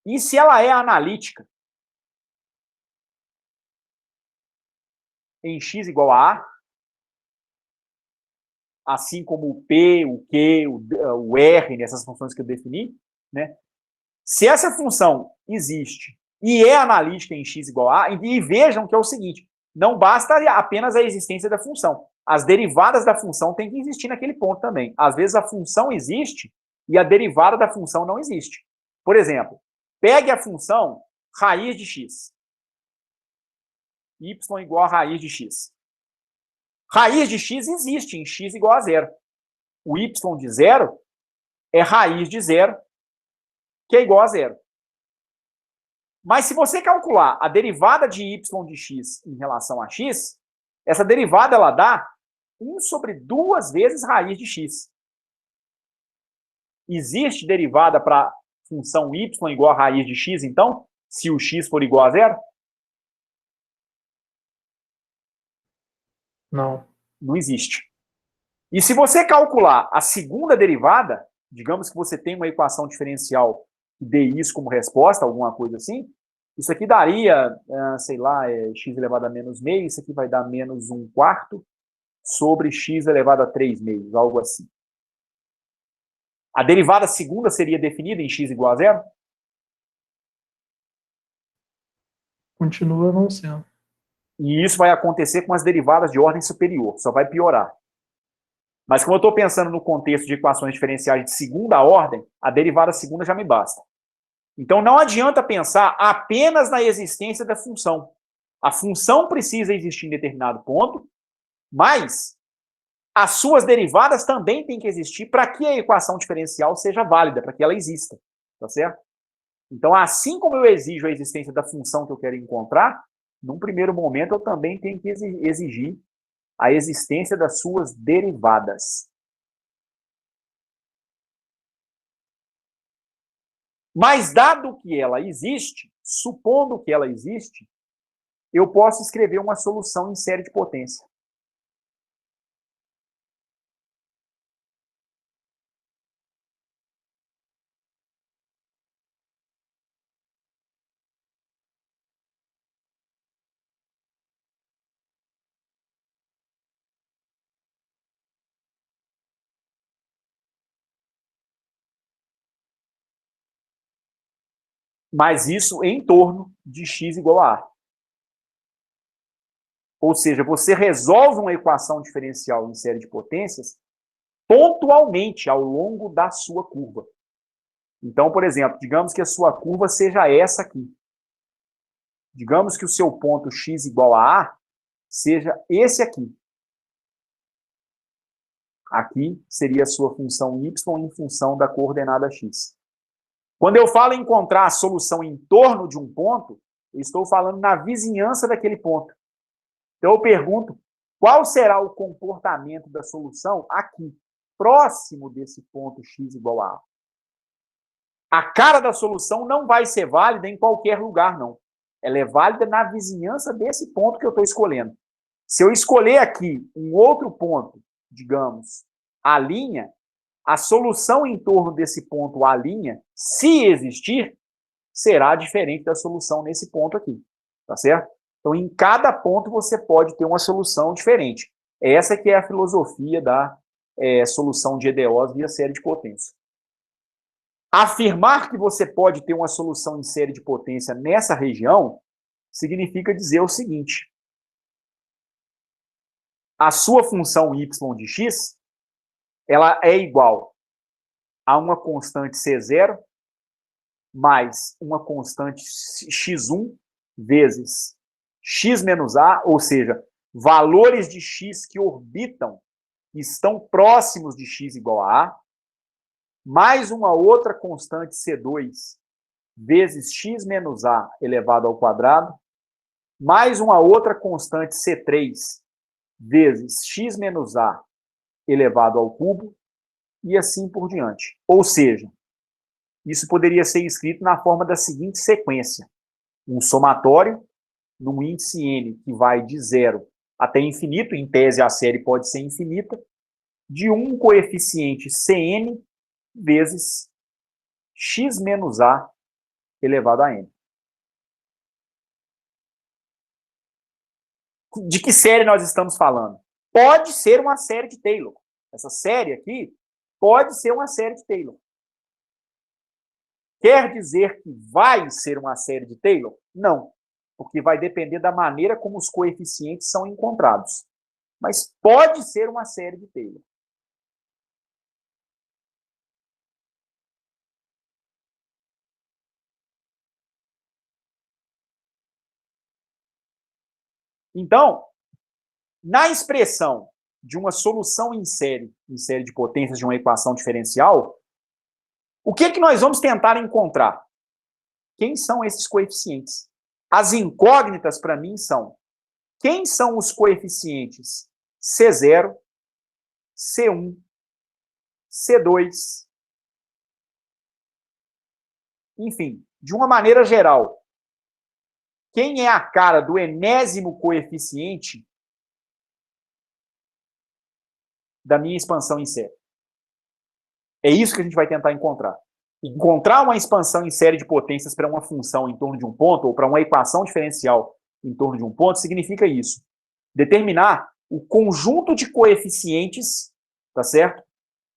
e se ela é analítica em x igual a A, assim como o P, o Q, o R, nessas funções que eu defini, né? Se essa função existe e é analítica em x igual a A, e vejam que é o seguinte, não basta apenas a existência da função. As derivadas da função têm que existir naquele ponto também. Às vezes a função existe e a derivada da função não existe. Por exemplo, pegue a função raiz de x. Y igual a raiz de x. Raiz de x existe em x igual a 0. O y de 0 é raiz de 0, que é igual a 0. Mas se você calcular a derivada de y de x em relação a x, essa derivada ela dá 1 sobre 2 vezes raiz de x. Existe derivada para função y igual a raiz de x, então, se o x for igual a 0? Não. Não existe. E se você calcular a segunda derivada, digamos que você tem uma equação diferencial que dê isso como resposta, alguma coisa assim, isso aqui daria, sei lá, x elevado a menos meio, isso aqui vai dar menos 1/4 sobre x elevado a 3 meios, algo assim. A derivada segunda seria definida em x igual a 0? Continua não sendo. E isso vai acontecer com as derivadas de ordem superior, só vai piorar. Mas como eu estou pensando no contexto de equações diferenciais de segunda ordem, a derivada segunda já me basta. Então não adianta pensar apenas na existência da função. A função precisa existir em determinado ponto, mas as suas derivadas também têm que existir para que a equação diferencial seja válida, para que ela exista. Tá certo? Então, assim como eu exijo a existência da função que eu quero encontrar, num primeiro momento eu também tenho que exigir a existência das suas derivadas. Mas, dado que ela existe, supondo que ela existe, eu posso escrever uma solução em série de potência. Mas isso em torno de x igual a A. Ou seja, você resolve uma equação diferencial em série de potências pontualmente ao longo da sua curva. Então, por exemplo, digamos que a sua curva seja essa aqui. Digamos que o seu ponto x igual a A seja esse aqui. Aqui seria a sua função y em função da coordenada x. Quando eu falo em encontrar a solução em torno de um ponto, eu estou falando na vizinhança daquele ponto. Então eu pergunto, qual será o comportamento da solução aqui, próximo desse ponto x igual a A? A cara da solução não vai ser válida em qualquer lugar, não. Ela é válida na vizinhança desse ponto que eu estou escolhendo. Se eu escolher aqui um outro ponto, digamos, A', a solução em torno desse ponto A', se existir, será diferente da solução nesse ponto aqui. Tá certo? Então, em cada ponto, você pode ter uma solução diferente. Essa que é a filosofia da solução de EDOs via série de potência. Afirmar que você pode ter uma solução em série de potência nessa região significa dizer o seguinte: a sua função y de x, ela é igual a uma constante C0 mais uma constante x1 vezes x menos a, ou seja, valores de x que orbitam, que estão próximos de x igual a A, mais uma outra constante C2 vezes x menos a elevado ao quadrado, mais uma outra constante C3 vezes x menos a elevado ao cubo, e assim por diante. Ou seja, isso poderia ser escrito na forma da seguinte sequência: um somatório num índice n que vai de 0 até infinito, em tese a série pode ser infinita, de um coeficiente Cn vezes x menos a elevado a n. De que série nós estamos falando? Pode ser uma série de Taylor. Essa série aqui pode ser uma série de Taylor. Quer dizer que vai ser uma série de Taylor? Não, porque vai depender da maneira como os coeficientes são encontrados. Mas pode ser uma série de Taylor. Então, na expressão de uma solução em série de potências de uma equação diferencial, o que nós vamos tentar encontrar? Quem são esses coeficientes? As incógnitas para mim são: quem são os coeficientes C0, C1, C2, enfim, de uma maneira geral, quem é a cara do enésimo coeficiente da minha expansão em série? É isso que a gente vai tentar encontrar. Encontrar uma expansão em série de potências para uma função em torno de um ponto, ou para uma equação diferencial em torno de um ponto, significa isso: determinar o conjunto de coeficientes, tá certo?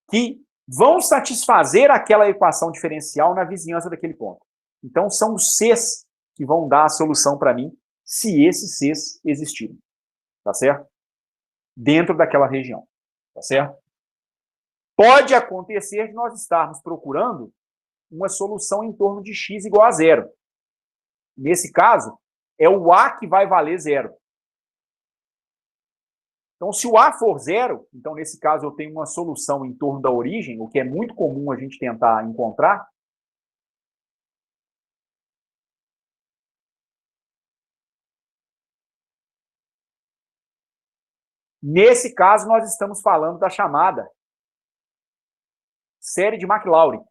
Que vão satisfazer aquela equação diferencial na vizinhança daquele ponto. Então, são os Cs que vão dar a solução para mim, se esses Cs existirem, tá certo? Dentro daquela região, tá certo? Pode acontecer de nós estarmos procurando uma solução em torno de x igual a 0. Nesse caso, é o A que vai valer 0. Então, se o A for 0, então, nesse caso, eu tenho uma solução em torno da origem, o que é muito comum a gente tentar encontrar. Nesse caso, nós estamos falando da chamada série de Maclaurin,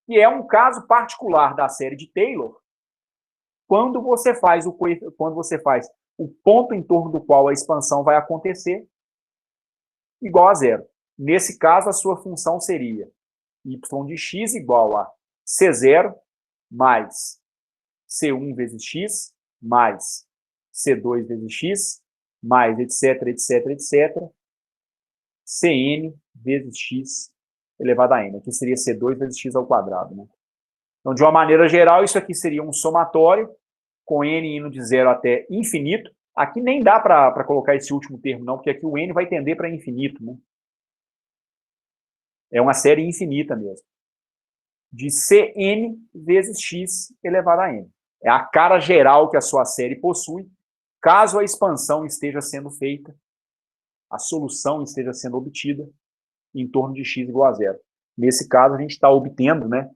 que é um caso particular da série de Taylor, quando você faz o ponto em torno do qual a expansão vai acontecer igual a 0. Nesse caso, a sua função seria y de x igual a C0 mais C1 vezes x mais C2 vezes x mais etc, etc, etc, Cn vezes x elevado a n. Aqui seria C2 vezes x ao quadrado, né? Então, de uma maneira geral, isso aqui seria um somatório com n indo de 0 até infinito. Aqui nem dá para colocar esse último termo, não, porque aqui o n vai tender para infinito, né? É uma série infinita mesmo. De Cn vezes x elevado a n. É a cara geral que a sua série possui, caso a expansão esteja sendo feita, a solução esteja sendo obtida em torno de x igual a 0. Nesse caso, a gente está obtendo, né,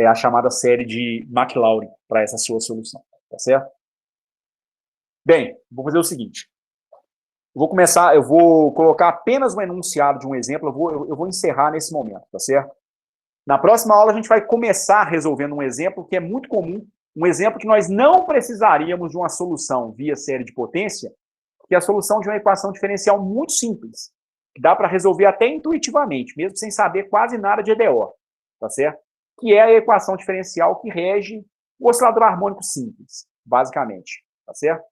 a chamada série de Maclaurin para essa sua solução, tá certo? Bem, vou fazer o seguinte. Eu vou colocar apenas um enunciado de um exemplo, eu vou encerrar nesse momento, tá certo? Na próxima aula, a gente vai começar resolvendo um exemplo que é muito comum, um exemplo que nós não precisaríamos de uma solução via série de potência, que é a solução de uma equação diferencial muito simples, que dá para resolver até intuitivamente, mesmo sem saber quase nada de EDO, tá certo? Que é a equação diferencial que rege o oscilador harmônico simples, basicamente, tá certo?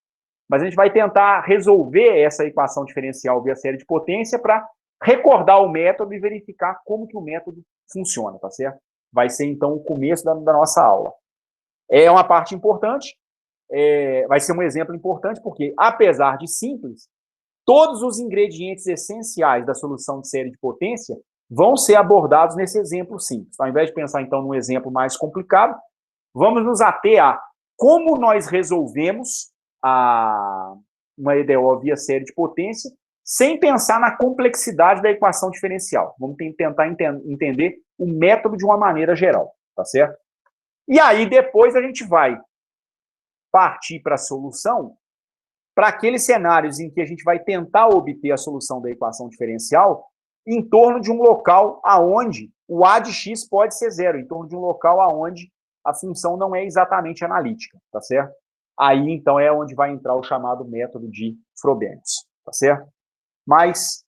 Mas a gente vai tentar resolver essa equação diferencial via série de potência para recordar o método e verificar como que o método funciona, tá certo? Vai ser, então, o começo da nossa aula. É uma parte importante, vai ser um exemplo importante, porque, apesar de simples, todos os ingredientes essenciais da solução de série de potência vão ser abordados nesse exemplo simples. Ao invés de pensar, então, num exemplo mais complicado, vamos nos ater a como nós resolvemos uma EDO via série de potência sem pensar na complexidade da equação diferencial. Vamos tentar entender o método de uma maneira geral, tá certo? E aí, depois, a gente vai partir para a solução para aqueles cenários em que a gente vai tentar obter a solução da equação diferencial em torno de um local aonde o A de x pode ser zero, em torno de um local aonde a função não é exatamente analítica, tá certo? Aí, então, é onde vai entrar o chamado método de Frobenius, tá certo? Mas,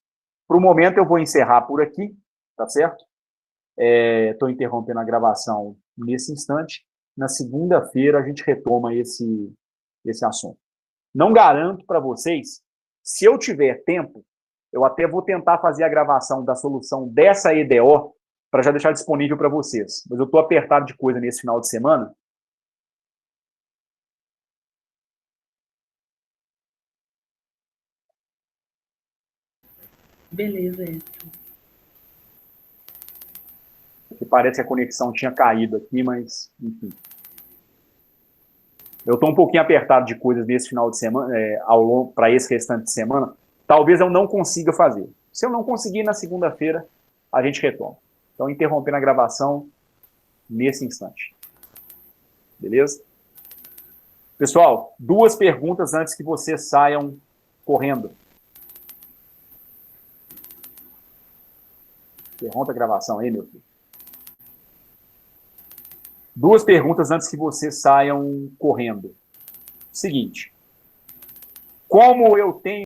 para o momento, eu vou encerrar por aqui, tá certo? Estou interrompendo a gravação nesse instante. Na segunda-feira, a gente retoma esse assunto. Não garanto para vocês, se eu tiver tempo, eu até vou tentar fazer a gravação da solução dessa EDO para já deixar disponível para vocês. Mas eu estou apertado de coisa nesse final de semana. Beleza, Edson. Parece que a conexão tinha caído aqui, mas, enfim. Eu estou um pouquinho apertado de coisas nesse final de semana, para esse restante de semana. Talvez eu não consiga fazer. Se eu não conseguir, na segunda-feira, a gente retoma. Então, interrompendo a gravação nesse instante. Beleza? Pessoal, 2 perguntas antes que vocês saiam correndo. Interrompa a gravação aí, meu filho. 2 perguntas antes que vocês saiam correndo. Seguinte. Como eu tenho